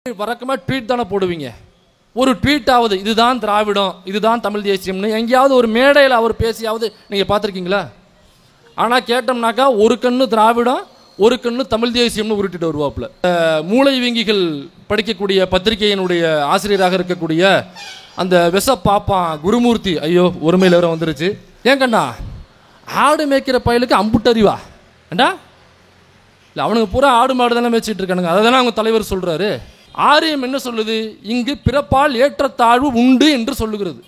வழக்கமாக ட்வீட் தானே போடுவீங்க. ஒரு ட்வீட்டாவது இதுதான் திராவிடம், இதுதான் தமிழ் தேசியம்னு எங்கேயாவது ஒரு மேடையில் அவர் பேசியாவது நீங்கள் பார்த்துருக்கீங்களா? ஆனால் கேட்டோம்னாக்கா ஒரு கண்ணு திராவிடம், ஒரு கண்ணு தமிழ் தேசியம்னு உருட்டிட்டு வருவாப்புல. மூளை வீங்கிகள் படிக்கக்கூடிய பத்திரிகையினுடைய ஆசிரியராக இருக்கக்கூடிய அந்த பாப்பான் குருமூர்த்தி, ஐயோ ஒருமையில் வர வந்துருச்சு. ஏன் கண்ணா ஆடு மேய்க்கிற பயலுக்கு அம்புட்டறிவா ஏண்டா? இல்லை அவனுக்கு பூரா ஆடு மாடு தானே மேய்ச்சிட்டு இருக்கானுங்க. அதை தானே அவங்க தலைவர் சொல்கிறாரு. ஆரியம் என்ன சொல்லுது? இங்கு பிறப்பால் ஏற்றத்தாழ்வு உண்டு என்று சொல்லுகிறது.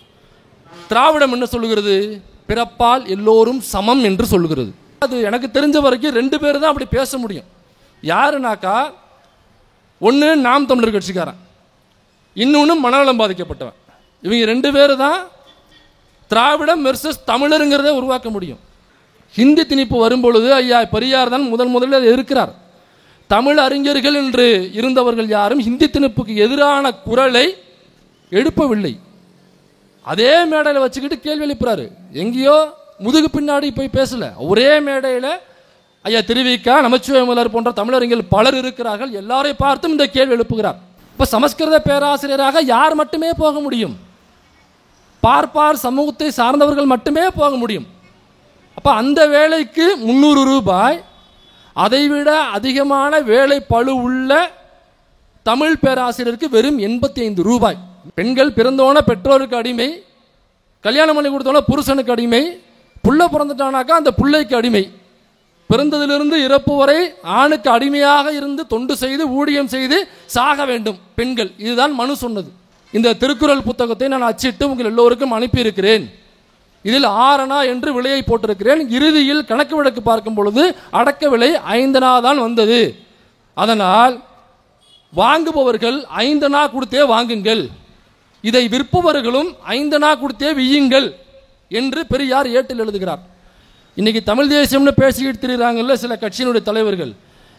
திராவிடம் என்ன சொல்லுகிறது? பிறப்பால் எல்லோரும் சமம் என்று சொல்லுகிறது. அது எனக்கு தெரிஞ்ச வரைக்கும் ரெண்டு பேர் தான் அப்படி பேச முடியும். யாருனாக்கா ஒன்று நாம் தமிழர் கட்சிக்காரன், இன்னொன்று மனநலம் பாதிக்கப்பட்டவன். இவங்க ரெண்டு பேர் தான் திராவிடம் வெர்சஸ் தமிழருங்கிறத உருவாக்க முடியும். ஹிந்தி திணிப்பு வரும்பொழுது ஐயா பெரியார் தான் முதலில் இருக்கிறார். தமிழ் அறிஞர்கள் என்று இருந்தவர்கள் யாரும் ஹிந்தி திணிப்புக்கு எதிரான குரலை எழுப்பவில்லை. அதே மேடையில் வச்சுக்கிட்டு கேள்வி எழுப்புறாரு. எங்கேயோ முதுகு பின்னாடி போய் பேசல. ஒரே மேடையில் ஐயா திருவிக்கா, நமச்சிவாயமலர் போன்ற தமிழறிஞர்கள் பலர் இருக்கிறார்கள். எல்லாரையும் பார்த்தும் இந்த கேள்வி எழுப்புகிறார். இப்போ சமஸ்கிருத பேராசிரியராக யார் மட்டுமே போக முடியும்? பார்ப்பார் சமூகத்தை சார்ந்தவர்கள் மட்டுமே போக முடியும். அப்போ அந்த வேலைக்கு 300 ரூபாய், அதைவிட அதிகமான வேலை பளு உள்ள தமிழ் பேராசிரியருக்கு வெறும் 85 ரூபாய். பெண்கள் பிறந்தோன பெற்றோருக்கு அடிமை, கல்யாணம் பண்ணி கொடுத்தோன புருஷனுக்கு அடிமை, புள்ள பிறந்துட்டானாக்கா அந்த பிள்ளைக்கு அடிமை. பிறந்ததிலிருந்து இறப்பு வரை ஆணுக்கு அடிமையாக இருந்து தொண்டு செய்து ஊழியம் செய்து சாக வேண்டும் பெண்கள். இதுதான் மனு சொன்னது. இந்த திருக்குறள் புத்தகத்தை நான் அச்சிட்டு உங்கள் எல்லோருக்கும் அனுப்பியிருக்கிறேன். இதில் 6 அணா என்று விலையை போட்டிருக்கிறேன். இறுதியில் கணக்கு வழக்கு பார்க்கும் பொழுது அடக்க விலை 5 அணா தான் வந்தது. அதனால் வாங்குபவர்கள் 5 அணா கொடுத்தே வாங்குங்கள், இதை விற்பவர்களும் 5 அணா கொடுத்தே வியுங்கள் என்று பெரியார் ஏட்டில் எழுதுகிறார். இன்னைக்கு தமிழ் தேசியம்னு பேசிக்கிட்டு திரிகிறாங்கல்ல சில கட்சியினுடைய தலைவர்கள்,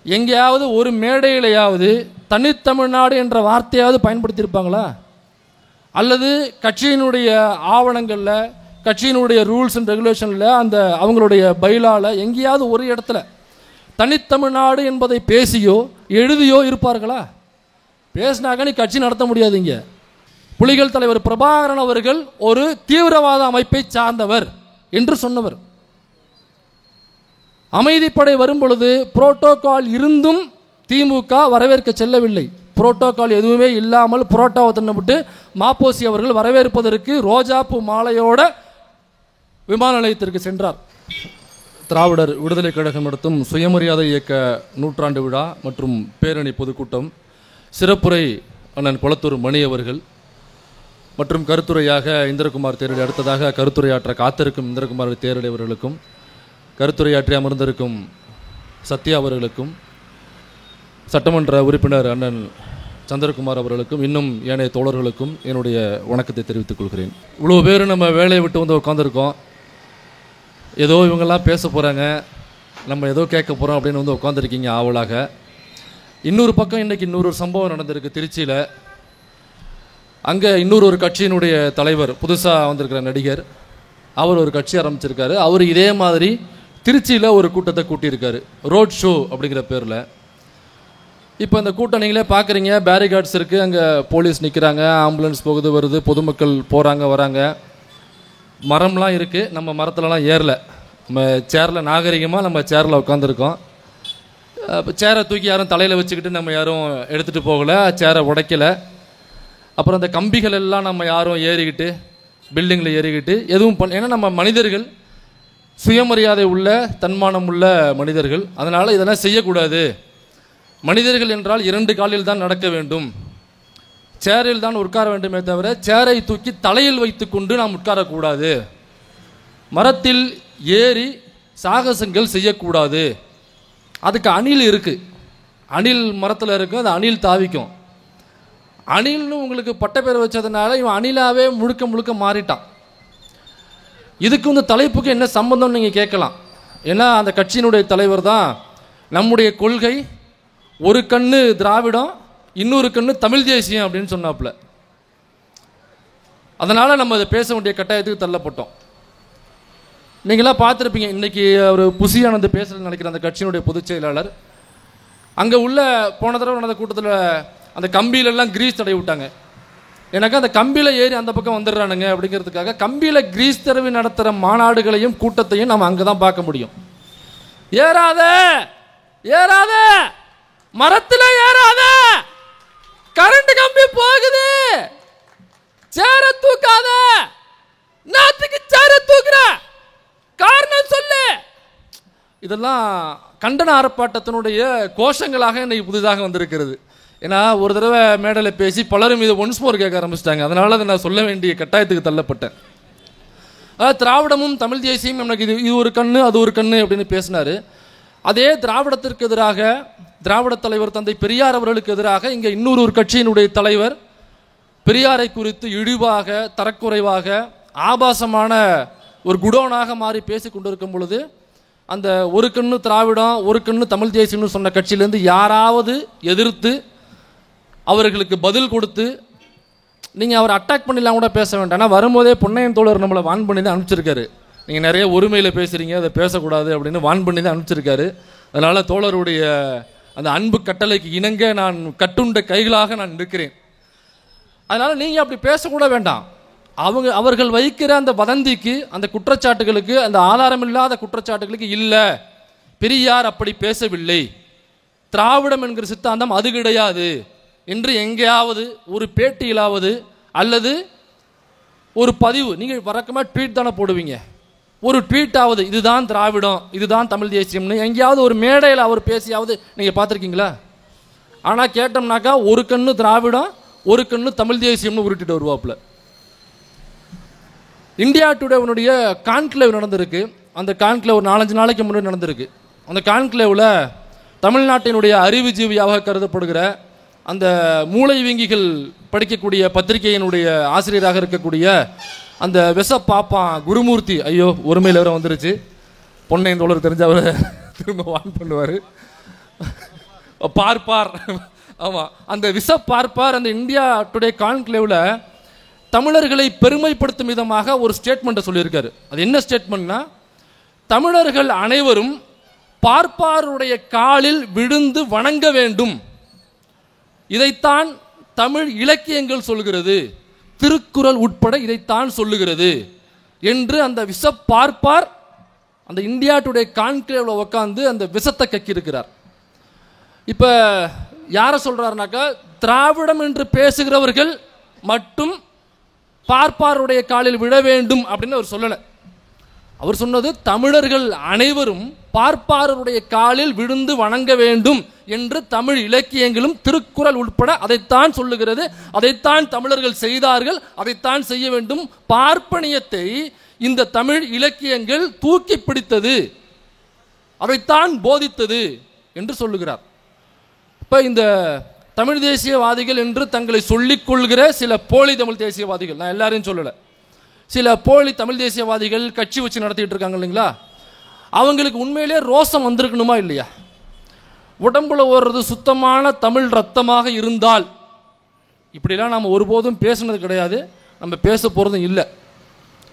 எங்கேயாவது ஒரு மேடையிலையாவது தனித்தமிழ்நாடு என்ற வார்த்தையாவது பயன்படுத்தியிருப்பாங்களா? அல்லது கட்சியினுடைய ஆவணங்களில், கட்சியினுடைய ரூல்ஸ் அண்ட் ரெகுலேஷனில், அந்த அவங்களுடைய பைலால எங்கேயாவது ஒரு இடத்துல தனித்தமிழ்நாடு என்பதை பேசியோ எழுதியோ இருப்பார்களா? பேசினாக்க நீ கட்சி நடத்த முடியாதுங்க. புலிகள் தலைவர் பிரபாகரன் அவர்கள் ஒரு தீவிரவாத அமைப்பை சார்ந்தவர் என்று சொன்னவர். அமைதிப்படை வரும் பொழுது புரோட்டோகால் இருந்தும் திமுக வரவேற்க செல்லவில்லை. புரோட்டோகால் எதுவுமே இல்லாமல் புரோட்டோவை தின்னப்பட்டு மாப்போசி அவர்கள் வரவேற்பதற்கு ரோஜாப்பூ மாலையோட விமான நிலையத்திற்கு சென்றார். திராவிடர் விடுதலை கழகம் நடத்தும் சுயமரியாதை இயக்க நூற்றாண்டு விழா மற்றும் பேரணி பொதுக்கூட்டம், சிறப்புரை அண்ணன் குளத்தூர் மணி அவர்கள் மற்றும் கருத்துரையாக இந்திரகுமார் தேரடி, அடுத்ததாக கருத்துரையாற்ற காத்திருக்கும் இந்திரகுமார் தேரடி அவர்களுக்கும், கருத்துரையாற்றி அமர்ந்திருக்கும் சத்யா அவர்களுக்கும், சட்டமன்ற உறுப்பினர் அண்ணன் சந்திரகுமார் அவர்களுக்கும், இன்னும் ஏனைய தோழர்களுக்கும் என்னுடைய வணக்கத்தை தெரிவித்துக் கொள்கிறேன். இவ்வளோ பேர் நம்ம வேலையை விட்டு வந்து உட்காந்துருக்கோம். ஏதோ இவங்கெல்லாம் பேச போகிறாங்க, நம்ம ஏதோ கேட்க போகிறோம் அப்படின்னு வந்து உட்காந்துருக்கீங்க ஆவலாக. இன்னொரு பக்கம் இன்றைக்கி இன்னொரு சம்பவம் நடந்திருக்கு திருச்சியில். அங்கே இன்னொரு கட்சியினுடைய தலைவர், புதுசாக வந்திருக்கிற நடிகர், அவர் ஒரு கட்சி ஆரம்பிச்சிருக்காரு. அவர் இதே மாதிரி திருச்சியில் ஒரு கூட்டத்தை கூட்டியிருக்காரு, ரோட் ஷோ அப்படிங்கிற பேரில். இப்போ இந்த கூட்டம் நீங்களே பார்க்குறீங்க, பேரிகார்ட்ஸ் இருக்குது, அங்கே போலீஸ் நிற்கிறாங்க, ஆம்புலன்ஸ் போகுது வருது, பொதுமக்கள் போகிறாங்க வராங்க, மரம்லாம் இருக்குது. நம்ம மரத்துலலாம் ஏறல, நம்ம சேரில் நாகரிகமாக நம்ம சேரில் உட்காந்துருக்கோம். சேரை தூக்கி யாரும் தலையில் வச்சுக்கிட்டு நம்ம யாரும் எடுத்துகிட்டு போகலை, சேரை உடைக்கலை. அப்புறம் அந்த கம்பிகள் எல்லாம் நம்ம யாரும் ஏறிக்கிட்டு பில்டிங்கில் ஏறிக்கிட்டு எதுவும் ஏன்னா நம்ம மனிதர்கள் சுயமரியாதை உள்ள தன்மானம் உள்ள மனிதர்கள், அதனால் இதெல்லாம் செய்யக்கூடாது. மனிதர்கள் என்றால் 2 காலில் தான் நடக்க வேண்டும், சேரில் தான் உட்கார வேண்டுமே தவிர சேரை தூக்கி தலையில் வைத்து கொண்டு நாம் உட்காரக்கூடாது, மரத்தில் ஏறி சாகசங்கள் செய்யக்கூடாது. அதுக்கு அணில் இருக்குது, அணில் மரத்தில் இருக்கும், அது அணில் தாவிக்கும். அணில்னு உங்களுக்கு பட்ட பேர் வச்சதுனால இவன் அணிலாவே முழுக்க முழுக்க மாறிட்டான். இதுக்கு இந்த தலைப்புக்கு என்ன சம்பந்தம் நீங்கள் கேட்கலாம். ஏன்னா அந்த கட்சியினுடைய தலைவர் தான் நம்முடைய கொள்கை ஒரு கண்ணு திராவிடம், இன்னொரு கண்ணு தமிழ் தேசியம் அப்படின்னு சொன்னாப்புல. அதனால் நம்ம அதை பேச வேண்டிய கட்டாயத்துக்கு தள்ளப்பட்டோம். நீங்களாம் பார்த்துருப்பீங்க, இன்றைக்கி ஒரு புசியானந்து பேச நினைக்கிற அந்த கட்சியினுடைய பொதுச் செயலாளர் அங்கே உள்ள போன தடவை நடந்த கூட்டத்தில் அந்த கம்பியிலெல்லாம் கிரீஸ் தடவி விட்டாங்க. எனக்கு அந்த கம்பியில் ஏறி அந்த பக்கம் வந்துடுறானுங்க அப்படிங்கிறதுக்காக கம்பியில் கிரீஸ் தடவி நடத்துகிற மாநாடுகளையும் கூட்டத்தையும் நம்ம அங்கே தான் பார்க்க முடியும். ஏறாத ஏறாத, மரத்தில் ஏறாத, கரண்ட் கம்பி போகுது, சேர தூக்காத, நாத்துக்கு சேர தூக்குற, காரணம் சொல்லு. இதெல்லாம் கண்டன ஆர்ப்பாட்டத்தினுடைய கோஷங்களாக இன்னைக்கு புதிதாக வந்திருக்கிறது. ஏன்னா ஒரு தடவை மேடையில் பேசி பலரும் இதை ஒன்ஸ் மோர் கேட்க ஆரம்பிச்சிட்டாங்க. அதனால அதை நான் சொல்ல வேண்டிய கட்டாயத்துக்கு தள்ளப்பட்டேன். திராவிடமும் தமிழ் தேசியம் எனக்கு இது ஒரு கண்ணு அது ஒரு கண்ணு அப்படின்னு பேசினாரு. அதே திராவிடத்திற்கு எதிராக திராவிட தலைவர் தந்தை பெரியார் அவர்களுக்கு எதிராக இங்கே இன்னொரு கட்சியினுடைய தலைவர் பெரியாரை குறித்து இழிவாக, தரக்குறைவாக, ஆபாசமான ஒரு குடோனாக மாறி பேசி கொண்டிருக்கும் பொழுது அந்த ஒரு கண்ணு திராவிடம் ஒரு கண்ணு தமிழ் தேசியம்னு சொன்ன கட்சியிலேருந்து யாராவது எதிர்த்து அவர்களுக்கு பதில் கொடுத்து நீங்கள் அவரை அட்டாக் பண்ணிடலாம் கூட பேச வேண்டாம். ஆனால் வரும்போதே பொன்னையன் தோழர் நம்மளை வான் பண்ணி தான் அனுப்பிச்சிருக்காரு. நீங்கள் நிறைய ஒருமையில் பேசுகிறீங்க, அதை பேசக்கூடாது அப்படின்னு வான் பண்ணி தான் அனுப்பிச்சிருக்காரு. அதனால் தோழருடைய அந்த அன்பு கட்டளைக்கு இணங்க நான் கட்டுண்ட கைகளாக நான் இருக்கிறேன். அதனால் நீங்கள் அப்படி பேசக்கூட வேண்டாம். அவர்கள் வைக்கிற அந்த வதந்திக்கு, அந்த குற்றச்சாட்டுகளுக்கு, அந்த ஆதாரமில்லாத குற்றச்சாட்டுகளுக்கு இல்லை, பெரியார் அப்படி பேசவில்லை, திராவிடம் என்கிற சித்தாந்தம் அது கிடையாது என்று எங்கேயாவது ஒரு பேட்டியிலாவது அல்லது ஒரு பதிவு, நீங்கள் வழக்கமாக ட்வீட் தானே போடுவீங்க, ஒரு ட்வீட்டாவது இதுதான் திராவிடம் இதுதான் தமிழ் தேசியம்னு எங்கேயாவது ஒரு மேடையில் அவர் பேசியாவது நீங்கள் பார்த்துருக்கீங்களா? ஆனால் கேட்டோம்னாக்கா ஒரு கண்ணு திராவிடம் ஒரு கண்ணு தமிழ் தேசியம்னு உருட்டிட்டு வருவாப்புல. இந்தியா டுடேனுடைய கான்க்ளேவ் நடந்திருக்கு. அந்த கான்க்ளேவ் ஒரு 4-5 நாளைக்கு முன்னாடி நடந்திருக்கு. அந்த கான்க்ளேவில் தமிழ்நாட்டினுடைய அறிவுஜீவியாக கருதப்படுகிற அந்த மூளை வீங்கிகள் படிக்கக்கூடிய பத்திரிகையினுடைய ஆசிரியராக இருக்கக்கூடிய அந்த விச பாப்பான் குருமூர்த்தி, ஐயோ ஒருமையில் வர வந்துருச்சு, பொன்னையன் தோழர் தெரிஞ்சவர் திரும்ப வான் பண்ணுவார், பார்ப்பார். ஆமாம், அந்த விச பார்ப்பார் அந்த இந்தியா டுடே கான்க்ளேவில் தமிழர்களை பெருமைப்படுத்தும் விதமாக ஒரு ஸ்டேட்மெண்ட்டை சொல்லியிருக்காரு. அது என்ன ஸ்டேட்மெண்ட்னா, தமிழர்கள் அனைவரும் பார்ப்பாருடைய காலில் விழுந்து வணங்க வேண்டும், இதைத்தான் தமிழ் இலக்கியங்கள் சொல்கிறது, திருக்குறள் உட்பட இதைத்தான் சொல்லுகிறது என்று அந்த விச பார்ப்பார் அந்த இந்தியா டுடே கான்க்ளேவில் உட்காந்து அந்த விஷத்தை கக்கியிருக்கிறார். இப்போ யாரை சொல்றாருனாக்கா, திராவிடம் என்று பேசுகிறவர்கள் மட்டும் பார்ப்பாருடைய காலில் விழ வேண்டும் அப்படின்னு அவர் சொல்லலை. அவர் சொன்னது தமிழர்கள் அனைவரும் பார்ப்பாருடைய காலில் விழுந்து வணங்க வேண்டும் என்று தமிழ் இலக்கியங்களும் திருக்குறள் உட்பட அதைத்தான் சொல்லுகிறது, அதைத்தான் தமிழர்கள் செய்தார்கள், அதைத்தான் செய்ய வேண்டும், பார்ப்பனியத்தை இந்த தமிழ் இலக்கியங்கள் தூக்கி பிடித்தது, அதைத்தான் போதித்தது என்று சொல்லுகிறார். இப்போ இந்த தமிழ் தேசியவாதிகள் என்று தங்களை சொல்லிக் கொள்கிற சில போலி தமிழ் தேசியவாதிகள், நான் எல்லாரையும் சொல்லலை, சில போலி தமிழ் தேசியவாதிகள் கட்சி வச்சு நடத்திட்டு இருக்காங்க இல்லைங்களா, அவங்களுக்கு உண்மையிலே ரோசம் வந்திருக்கணுமா இல்லையா? உடம்புல ஓடுறது சுத்தமான தமிழ் ரத்தமாக இருந்தால், இப்படிலாம் நாம் ஒருபோதும் பேசுனது கிடையாது, நம்ம பேச போகிறதும் இல்லை.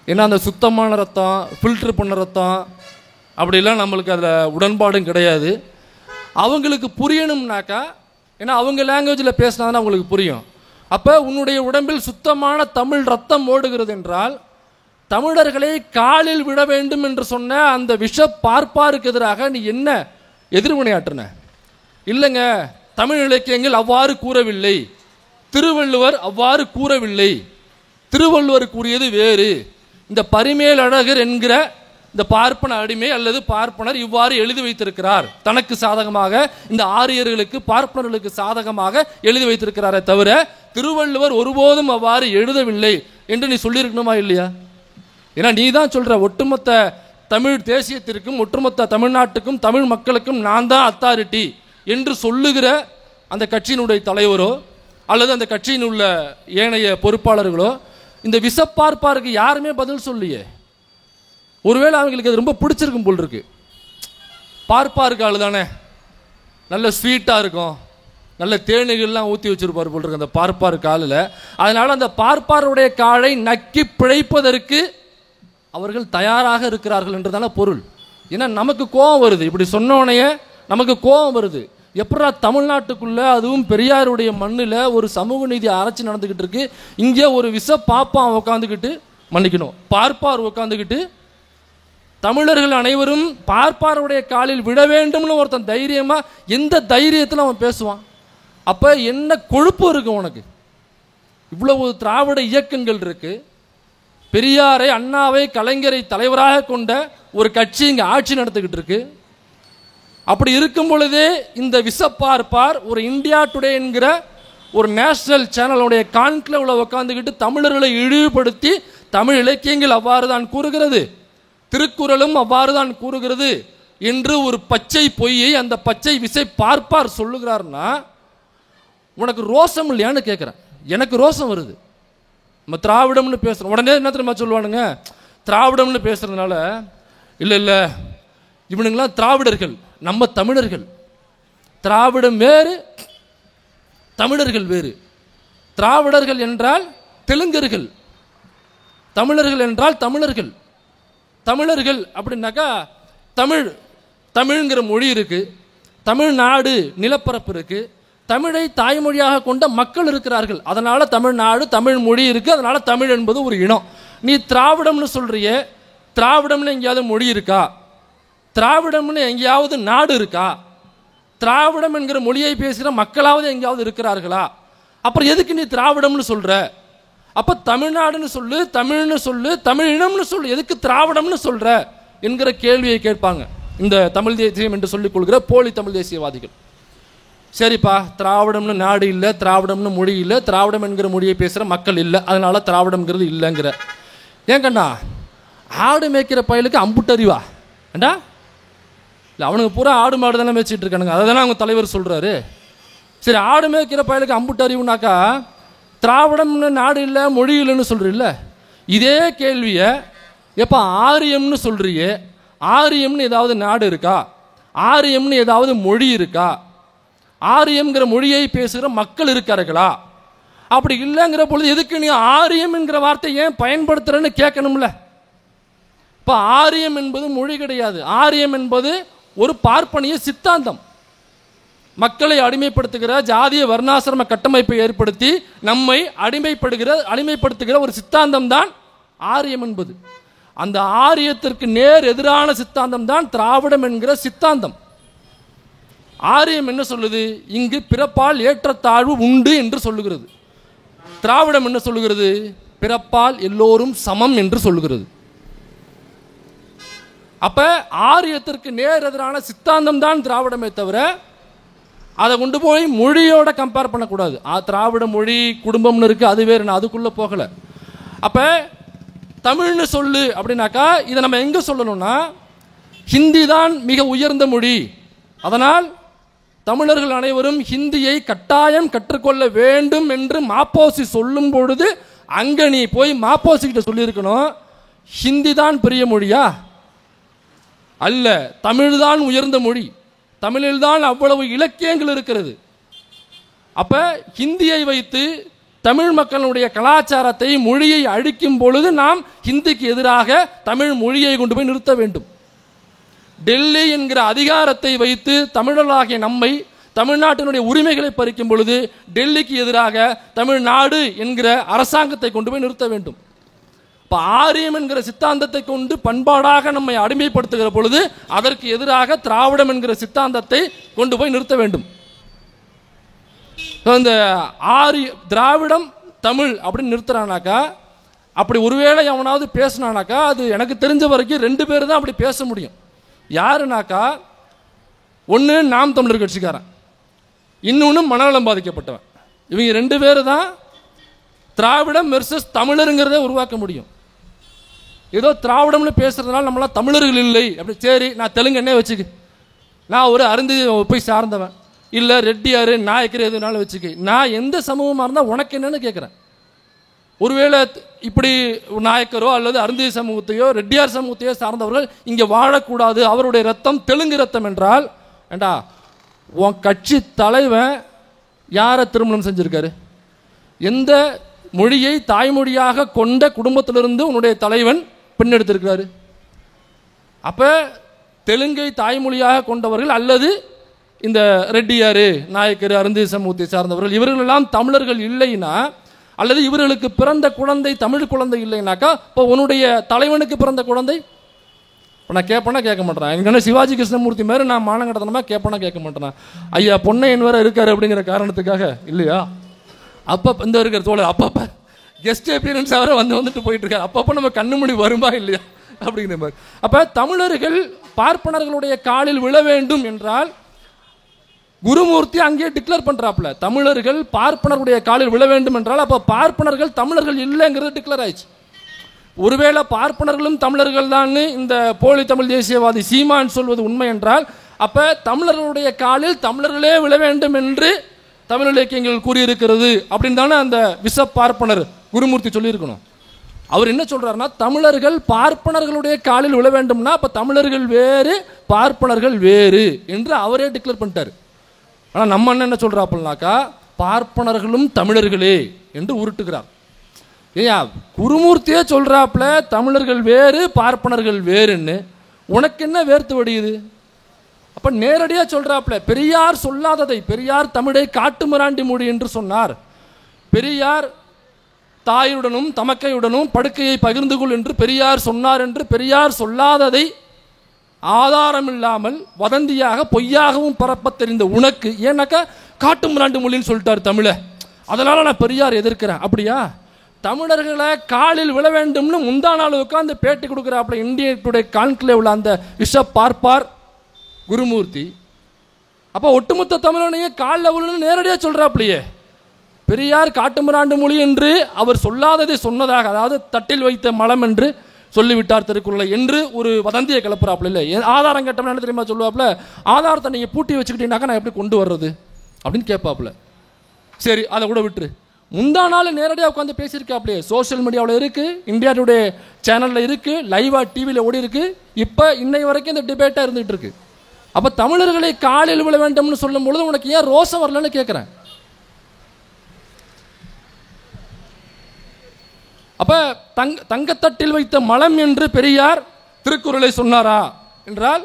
ஏன்னா அந்த சுத்தமான ரத்தம், ஃபில்ட்ரு பண்ண ரத்தம் அப்படிலாம் நம்மளுக்கு அதில் உடன்பாடும் கிடையாது. அவங்களுக்கு புரியணும்னாக்கா, ஏன்னா அவங்க லாங்குவேஜில் பேசினா தான் அவங்களுக்கு புரியும். அப்போ உன்னுடைய உடம்பில் சுத்தமான தமிழ் ரத்தம் ஓடுகிறது என்றால், தமிழர்களை காலில் விட வேண்டும் என்று சொன்ன அந்த விஷ பார்ப்பாருக்கு எதிராக நீ என்ன எதிர்வினையாற்றின? இல்லைங்க, தமிழ் இலக்கியங்கள் அவ்வாறு கூறவில்லை, திருவள்ளுவர் அவ்வாறு கூறவில்லை, திருவள்ளுவர் கூறியது வேறு, இந்த பரிமேலழகர் என்கிற இந்த பார்ப்பன அடிமை அல்லது பார்ப்பனர் இவ்வாறு எழுதி வைத்திருக்கிறார், தனக்கு சாதகமாக, இந்த ஆரியர்களுக்கு பார்ப்பனர்களுக்கு சாதகமாக எழுதி வைத்திருக்கிறாரே தவிர திருவள்ளுவர் ஒருபோதும் அவ்வாறு எழுதவில்லை என்று நீ சொல்லியிருக்கணுமா இல்லையா? ஏன்னா நீ தான் சொல்ற, ஒட்டுமொத்த தமிழ் தேசியத்திற்கும் ஒட்டுமொத்த தமிழ்நாட்டுக்கும் தமிழ் மக்களுக்கும் நான் தான் அத்தாரிட்டி என்று சொல்லுகிற அந்த கட்சியினுடைய தலைவரோ அல்லது அந்த கட்சியின் உள்ள ஏனைய பொறுப்பாளர்களோ இந்த விசப்பார்ப்பாருக்கு யாருமே பதில் சொல்லியே. ஒருவேளை அவங்களுக்கு அது ரொம்ப பிடிச்சிருக்கும் போல் இருக்கு. பார்ப்பாருக்கு ஆளு தானே, நல்ல ஸ்வீட்டாக இருக்கும், நல்ல தேனீகள்லாம் ஊற்றி வச்சிருப்பார் போல் இருக்கு அந்த பார்ப்பார் காலில். அதனால அந்த பார்ப்பாருடைய காலை நக்கி பிழைப்பதற்கு அவர்கள் தயாராக இருக்கிறார்கள் என்றதான பொருள். ஏன்னா நமக்கு கோபம் வருது, இப்படி சொன்னோனையே நமக்கு கோபம் வருது. எப்படா தமிழ்நாட்டுக்குள்ள அதுவும் பெரியாருடைய மண்ணில் ஒரு சமூக நீதி ஆராய்ச்சி நடந்துக்கிட்டு இருக்கு, இங்கே ஒரு விச பாப்பான் உட்காந்துக்கிட்டு, மன்னிக்கணும் பார்ப்பார் உட்காந்துக்கிட்டு, தமிழர்கள் அனைவரும் பார்ப்பாருடைய காலில் விட வேண்டும்னு ஒருத்தன் தைரியமா எந்த தைரியத்தில் அவன் பேசுவான்? அப்ப என்ன கொழுப்பு இருக்கு உனக்கு? இவ்வளவு திராவிட இயக்கங்கள் இருக்கு, பெரியாரை அண்ணாவை கலைஞரை தலைவராக கொண்ட ஒரு கட்சி இங்க ஆட்சி நடத்திக்கிட்டு இருக்கு. அப்படி இருக்கும் பொழுதே இந்த விசப்பார்ப்பார் ஒரு இந்தியா டுடே என்கிற ஒரு நேஷனல் சேனலுடைய கான்க்ளேவ்ல உட்காந்துக்கிட்டு தமிழர்களை இழிவுபடுத்தி, தமிழ் இலக்கியங்கள் அவ்வாறு தான் கூறுகிறது, திருக்குறளும் அவ்வாறு தான் கூறுகிறது என்று ஒரு பச்சை பொய்யை அந்த பச்சை விசை பார்ப்பார் சொல்லுகிறார்னா உனக்கு ரோசம் இல்லையான்னு கேட்குறேன். எனக்கு ரோசம் வருது. நம்ம திராவிடம்னு பேசுகிறோம், உடனே என்ன தெரியுமா சொல்லுவானுங்க, திராவிடம்னு பேசுறதுனால இல்லை இல்லை இவனுங்களாம் திராவிடர்கள், நம்ம தமிழர்கள். திராவிடம் வேறு, தமிழர்கள் வேறு. திராவிடர்கள் என்றால் தெலுங்கர்கள், தமிழர்கள் என்றால் தமிழர்கள். தமிழர்கள் அப்படின்னாக்கா தமிழ், தமிழ்ங்கிற மொழி இருக்கு, தமிழ்நாடு நிலப்பரப்பு இருக்கு, தமிழை தாய்மொழியாக கொண்ட மக்கள் இருக்கிறார்கள், அதனால தமிழ்நாடு தமிழ் மொழி இருக்கு, அதனால தமிழ் என்பது ஒரு இனம். நீ திராவிடம்னு சொல்றிய, திராவிடம்னு எங்கேயாவது மொழி இருக்கா? திராவிடம்னு எங்கேயாவது நாடு இருக்கா? திராவிடம் என்கிற மொழியை பேசுகிற மக்களாவது எங்கேயாவது இருக்கிறார்களா? அப்புறம் எதுக்கு நீ திராவிடம்னு சொல்ற? அப்ப தமிழ்நாடுன்னு சொல்லு, தமிழ்னு சொல்லு, தமிழ் இனம்னு சொல்லு, எதுக்கு திராவிடம்னு சொல்ற என்கிற கேள்வியை கேட்பாங்க இந்த தமிழ் தேசியம் என்று சொல்லிக் கொள்கிற போலி தமிழ் தேசியவாதிகள். சரிப்பா, திராவிடம்னு நாடு இல்லை, திராவிடம்னு மொழி இல்லை, திராவிடம் என்கிற மொழியை பேசுகிற மக்கள் இல்லை, அதனால திராவிடம்ங்கிறது இல்லைங்கிற. ஏன் கண்ணா, ஆடு மேய்க்கிற பயலுக்கு அம்புட்டு அறிவா ஏண்டா? இல்லை, அவனுக்கு பூரா ஆடு மாடு தானே மேய்ச்சிட்டு இருக்கானுங்க, அதை தானே அவங்க தலைவர் சொல்கிறாரு. சரி, ஆடு மேய்க்கிற பயலுக்கு அம்புட்டு அறிவுனாக்கா திராவிடம்னு நாடு இல்லை மொழி இல்லைன்னு சொல்கிறீல்ல, இதே கேள்வியை எப்போ ஆரியம்னு சொல்கிறியே, ஆரியம்னு ஏதாவது நாடு இருக்கா? ஆரியம்னு ஏதாவது மொழி இருக்கா? ஆரியம்ங்கிற மொழியை பேசுகிற மக்கள் இருக்கார்களா? அப்படி இல்லைங்கிற பொழுது எதுக்கு நீ ஆரியம் என்கிற வார்த்தை ஏன் பயன்படுத்துறன்னு கேட்கணும்ல. இப்போ ஆரியம் என்பது மொழி கிடையாது, ஆரியம் என்பது ஒரு பார்ப்பனிய சித்தாந்தம். மக்களை அடிமைப்படுத்துகிற ஜாதிய வர்ணாசிரம கட்டமைப்பை ஏற்படுத்தி நம்மை அடிமைப்படுத்துகிற ஒரு சித்தாந்தம் தான் ஆரியம் என்பது. அந்த ஆரியத்திற்கு நேர் எதிரான சித்தாந்தம் தான் திராவிடம் என்கிற சித்தாந்தம். ஆரியம் என்ன சொல்லுது? இங்கு பிறப்பால் ஏற்றத்தாழ்வு உண்டு என்று சொல்லுகிறது. திராவிடம் என்ன சொல்லுகிறது? பிறப்பால் எல்லோரும் சமம் என்று சொல்லுகிறது. அப்ப ஆரியத்திற்கு நேர் எதிரான சித்தாந்தம் தான் திராவிடமே தவிர அதை கொண்டு போய் மொழியோட கம்பேர் பண்ணக்கூடாது. திராவிட மொழி குடும்பம்னு இருக்கு, அது வேறு, நான் அதுக்குள்ள போகல. அப்ப தமிழ்னு சொல்லு அப்படின்னாக்கா இதை நம்ம எங்க சொல்லணும்னா, ஹிந்தி தான் மிக உயர்ந்த மொழி, அதனால் தமிழர்கள் அனைவரும் ஹிந்தியை கட்டாயம் கற்றுக்கொள்ள வேண்டும் என்று மாப்போசி சொல்லும் பொழுது அங்க நீ போய் மாப்போசி கிட்ட சொல்லியிருக்கணும், ஹிந்தி தான் பெரிய மொழியா? அல்ல, தமிழ் தான் உயர்ந்த மொழி, தமிழில் தான் அவ்வளவு இலக்கியங்கள் இருக்கிறது. அப்ப ஹிந்தியை வைத்து தமிழ் மக்களுடைய கலாச்சாரத்தை மொழியை அழிக்கும் பொழுது நாம் ஹிந்திக்கு எதிராக தமிழ் மொழியை கொண்டு போய் நிறுத்த வேண்டும். டெல்லி என்கிற அதிகாரத்தை வைத்து தமிழர்களாகிய நம்மை, தமிழ்நாட்டினுடைய உரிமைகளை பறிக்கும் பொழுது டெல்லிக்கு எதிராக தமிழ்நாடு என்கிற அரசாங்கத்தை கொண்டு போய் நிறுத்த வேண்டும். இப்போ ஆரியம் என்கிற சித்தாந்தத்தை கொண்டு பண்பாடாக நம்மை அடிமைப்படுத்துகிற பொழுது அதற்கு எதிராக திராவிடம் என்கிற சித்தாந்தத்தை கொண்டு போய் நிறுத்த வேண்டும். இந்த திராவிடம் தமிழ் அப்படின்னு நிறுத்துறானாக்கா, அப்படி ஒருவேளை அவனாவது பேசினானாக்கா அது எனக்கு தெரிஞ்ச வரைக்கும் 2 பேர் தான் அப்படி பேச முடியும். யாருனாக்கா, ஒன்று நாம் தமிழர் கட்சிக்காரன், இன்னொன்று மனநலம் பாதிக்கப்பட்டவன். இவங்க 2 பேர் தான் திராவிடம் வெர்சஸ் தமிழருங்கிறத உருவாக்க முடியும். ஏதோ திராவிடம்னு பேசுறதுனால நம்மளாம் தமிழர்கள் இல்லை அப்படி, சரி நான் தெலுங்கு என்ன வச்சுக்க, நான் ஒரு அருந்தி போய் சார்ந்தவன், இல்லை ரெட்டியாரு நாயக்கர் எதுனாலும் வச்சுக்க, நான் எந்த சமூகமாக இருந்தால் உனக்கு என்னன்னு கேட்குறேன். ஒருவேளை இப்படி நாயக்கரோ அல்லது அருந்தி சமூகத்தையோ ரெட்டியார் சமூகத்தையோ சார்ந்தவர்கள் இங்கே வாழக்கூடாது, அவருடைய ரத்தம் தெலுங்கு ரத்தம் என்றால், ஏண்டா உன் கட்சி தலைவன் யாரை திருமணம் செஞ்சிருக்காரு? எந்த மொழியை தாய்மொழியாக கொண்ட குடும்பத்திலிருந்து உன்னுடைய தலைவன் பெண்ணெடுத்திருக்கிறாரு? அப்ப தெலுங்கை தாய்மொழியாக கொண்டவர்கள் அல்லது இந்த ரெட்டியார், நாயக்கர், அருந்தி சமூகத்தை சார்ந்தவர்கள் இவர்களெல்லாம் தமிழர்கள் இல்லைன்னா, அல்லது இவர்களுக்கு பிறந்த குழந்தை தமிழ் குழந்தை இல்லைனாக்கா, இப்போ உன்னுடைய தலைவனுக்கு பிறந்த குழந்தை இப்போ நான் கேட்பேன்னா கேட்க மாட்டேன். எனக்கு சிவாஜி கிருஷ்ணமூர்த்தி மாதிரி நான் மானங்கடத்தனமாக கேட்பேன்னா கேட்க மாட்டேன். ஐயா பொன்னையன் வேற இருக்காரு அப்படிங்கிற காரணத்துக்காக இல்லையா, அப்போ இந்த இருக்கிற தோழர் அப்பப்போ கெஸ்ட் அப்பியரன்ஸ் அவரை வந்துட்டு போயிட்டு இருக்காரு. அப்பப்போ நம்ம கண்ணு மணி வருமா இல்லையா அப்படிங்கிற மாதிரி. அப்போ தமிழர்கள் பார்ப்பனர்களுடைய காலில் விழ வேண்டும் என்றால் குருமூர்த்தி அங்கே டிக்ளேர் பண்றாப்ல, தமிழர்கள் பார்ப்பனருடைய காலில் விழ வேண்டும் என்றால் அப்போ பார்ப்பனர்கள் தமிழர்கள் இல்லைங்கிறது டிக்ளேர் ஆயிடுச்சு. ஒருவேளை பார்ப்பனர்களும் தமிழர்கள் தான் இந்த போலி தமிழ் தேசியவாதி சீமான் சொல்வது உண்மை என்றால், அப்ப தமிழர்களுடைய காலில் தமிழர்களே விழ வேண்டும் என்று தமிழ் இலக்கியங்கள் கூறியிருக்கிறது அப்படின்னு தானே அந்த விஷ பார்ப்பனர் குருமூர்த்தி சொல்லியிருக்கணும். அவர் என்ன சொல்றாருன்னா, தமிழர்கள் பார்ப்பனர்களுடைய காலில் விழ வேண்டும்னா அப்ப தமிழர்கள் வேறு பார்ப்பனர்கள் வேறு என்று அவரே டிக்ளேர் பண்ணிட்டாரு. ஆனால் நம்ம என்ன சொல்றாப்புனாக்கா, பார்ப்பனர்களும் தமிழர்களே என்று உருட்டுகிறார். ஏயா குருமூர்த்தியே சொல்றாப்புல தமிழர்கள் வேறு பார்ப்பனர்கள் வேறுன்னு, உனக்கு என்ன வேர்த்து வடியுது? அப்ப நேரடியா சொல்றாப்புல, பெரியார் சொல்லாததை, பெரியார் தமிழை காட்டு மிராண்டி மொழி என்று சொன்னார், பெரியார் தாயுடனும் தமக்கையுடனும் படுக்கையை பகிர்ந்து கொள் என்று பெரியார் சொன்னார் என்று பெரியார் சொல்லாததை ஆதாரம் இல்லாமல் வதந்தியாக பொய்யாகவும் பரப்ப தெரிந்த உனக்கு ஏன்னாக்கா காட்டு மிராண்டி மொழின்னு சொல்லிட்டார் தமிழ, அதனால நான் பெரியார் எதிர்க்கிறேன். அப்படியா? தமிழர்களை காலில் விழ வேண்டும்னு முந்தா நாள் உட்காந்து பேட்டி கொடுக்குறாப்புல இந்திய டுடே கான்க்ளேவ்ல அந்த விஷ பார்ப்பார் குருமூர்த்தி. அப்போ ஒட்டுமொத்த தமிழனையே காலில் விழுன்னு நேரடியாக சொல்றாப்லையே, பெரியார் காட்டுமிராண்டு மொழி என்று அவர் சொல்லாததை சொன்னதாக, அதாவது தட்டில் வைத்த மலம் என்று சொல்லிவிட்டார் திருக்குறளை என்று ஒரு வதந்தியை கிளப்புறாப்புல. இல்லை ஆதாரம் கேட்டோம்னா என்ன தெரியுமா சொல்லுவாப்புல, ஆதாரத்தை நீங்கள் பூட்டி வச்சுக்கிட்டீங்கன்னாக்கா நான் எப்படி கொண்டு வர்றது அப்படின்னு கேட்பாப்புல. சரி அதை கூட விட்டுரு, முந்தா நாள் நேரடியாக உட்காந்து பேசியிருக்காப்லையே, சோசியல் மீடியாவில் இருக்கு, இந்தியா டுடே சேனலில் இருக்கு, லைவா டிவியில் ஓடி இருக்கு, இப்போ இன்னை வரைக்கும் இந்த டிபேட்டாக இருந்துகிட்டு இருக்கு. அப்போ தமிழர்களை காலில் விழ வேண்டும்னு சொல்லும் பொழுது உனக்கு ஏன் ரோசம் வரலன்னு கேட்குறேன். அப்ப தங்கத்தட்டில் வைத்த மலம் என்று பெரியார் திருக்குறளை சொன்னாரா என்றால்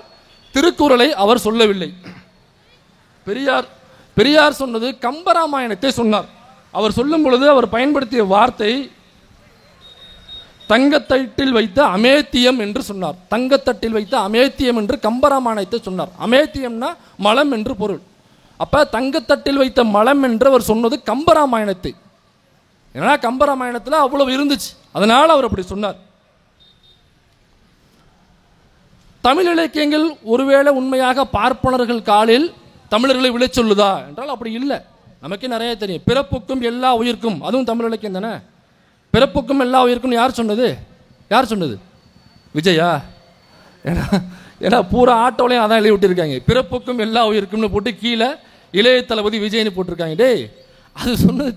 திருக்குறளை அவர் சொல்லவில்லை. பெரியார் சொன்னது கம்பராமாயணத்தை சொன்னார். அவர் சொல்லும் பொழுது அவர் பயன்படுத்திய வார்த்தை தங்கத்தட்டில் வைத்த அமேத்தியம் என்று சொன்னார். தங்கத்தட்டில் வைத்த அமேத்தியம் என்று கம்பராமாயணத்தை சொன்னார். அமேத்தியம்னா மலம் என்று பொருள். அப்ப தங்கத்தட்டில் வைத்த மலம் என்று அவர் சொன்னது கம்பராமாயணத்தை. ஏன்னா கம்பராமாயணத்தில் அவ்வளவு இருந்துச்சு, அதனால் அவர் அப்படி சொன்னார். தமிழ் இலக்கியங்கள் ஒருவேளை உண்மையாக பார்ப்பனர்கள் காலில் தமிழர்களை விழச் சொல்லுதா என்றால் அப்படி இல்லை. நமக்கே நிறைய தெரியும், பிறப்புக்கும் எல்லா உயிர்க்கும், அதுவும் தமிழ் இலக்கியம் தானே. பிறப்புக்கும் எல்லா உயிர்க்கும் யார் சொன்னது? விஜயா? ஏன்னா பூரா ஆட்டோலையும் அதான் எழுதி விட்டுருக்காங்க, பிறப்புக்கும் எல்லா உயிர்க்கும்னு போட்டு கீழே இளைய தளபதி விஜய்னு போட்டிருக்காங்க. டேய் அது சொன்னது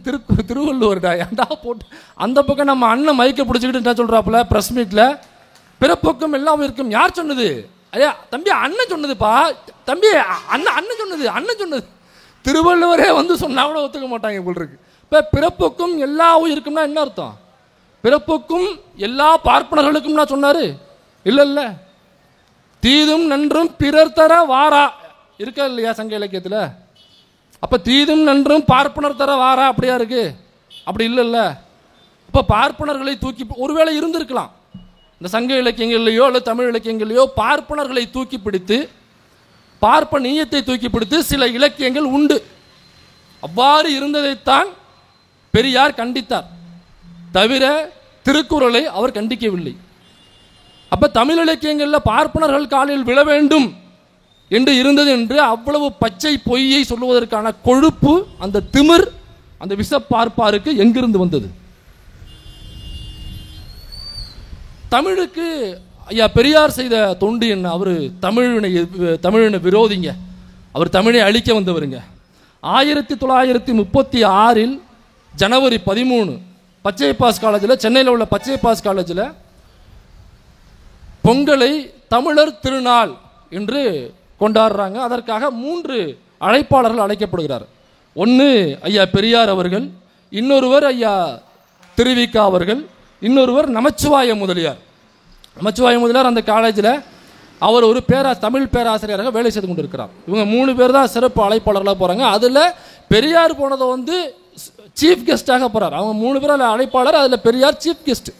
திருவள்ளுவர்டா, ஏன்டா போட்டு அந்த பக்கம் நம்ம அண்ணன் மைக்க பிடிச்சிக்கிட்டு என்ன சொல்றாப்புல பிரஸ் மீட்ல, பிறப்புக்கும் எல்லாம் இருக்கும். யார் சொன்னது? ஐயா தம்பி அண்ணன் சொன்னதுப்பா, தம்பி அண்ணன் சொன்னது. திருவள்ளுவரே வந்து சொன்னா கூட ஒத்துக்க மாட்டாங்க போல் இருக்கு. இப்போ பிறப்புக்கும் எல்லா உயிருக்கும்னா என்ன அர்த்தம்? பிறப்புக்கும் எல்லா பார்ப்பனர்களுக்கும் நான் சொன்னாரு இல்ல. தீதும் நன்றும் பிறர் தர வாரா இருக்கா இல்லையா சங்க இலக்கியத்தில்? அப்ப தீதும் நன்றும் பார்ப்பனர் தர வாரா அப்படியா இருக்கு? அப்படி இல்லைல்ல. இப்போ பார்ப்பனர்களை தூக்கி ஒருவேளை இருந்திருக்கலாம் இந்த சங்க இலக்கியங்கள்லையோ அல்லது தமிழ் இலக்கியங்களையோ, பார்ப்பனர்களை தூக்கி பிடித்து பார்ப்பனியத்தை தூக்கி பிடித்து சில இலக்கியங்கள் உண்டு. அவ்வாறு இருந்ததைத்தான் பெரியார் கண்டித்தார், தவிர திருக்குறளை அவர் கண்டிக்கவில்லை. அப்ப தமிழ் இலக்கியங்களில் பார்ப்பனர்கள் காலில் விழ வேண்டும் என்று இருந்தது என்று அவ்வளவு பச்சை பொய்யை சொல்லுவதற்கான கொழுப்பு, அந்த திமிர் அந்த விஷ பார்ப்பாருக்கு எங்கிருந்து வந்தது? தமிழுக்கு ஐயா பெரியார் செய்த தொண்டு என்ன? அவர் தமிழின விரோதிங்க, அவர் தமிழை அழிக்க வந்தவருங்க. 1936 ஜனவரி 13 பச்சை பாஸ் காலேஜில், சென்னையில் உள்ள பச்சை பாஸ் காலேஜில் பொங்கலை தமிழர் திருநாள் என்று கொண்டாடுறாங்க. அதற்காக 3 அழைப்பாளர்கள் அழைக்கப்படுகிறார். ஒன்று ஐயா பெரியார் அவர்கள், இன்னொருவர் ஐயா திருவிக்கா அவர்கள், இன்னொருவர் நமச்சிவாய முதலியார். நமச்சிவாய முதலியார் அந்த காலேஜில் அவர் ஒரு தமிழ் பேராசிரியராக வேலை செய்து கொண்டிருக்கிறார். இவங்க 3 பேர் தான் சிறப்பு அழைப்பாளர்களாக போகிறாங்க. அதில் பெரியார் போனதை வந்து சீஃப் கெஸ்டாக போகிறார். அவங்க 3 பேர் அழைப்பாளர், அதில் பெரியார் சீஃப் கெஸ்ட்.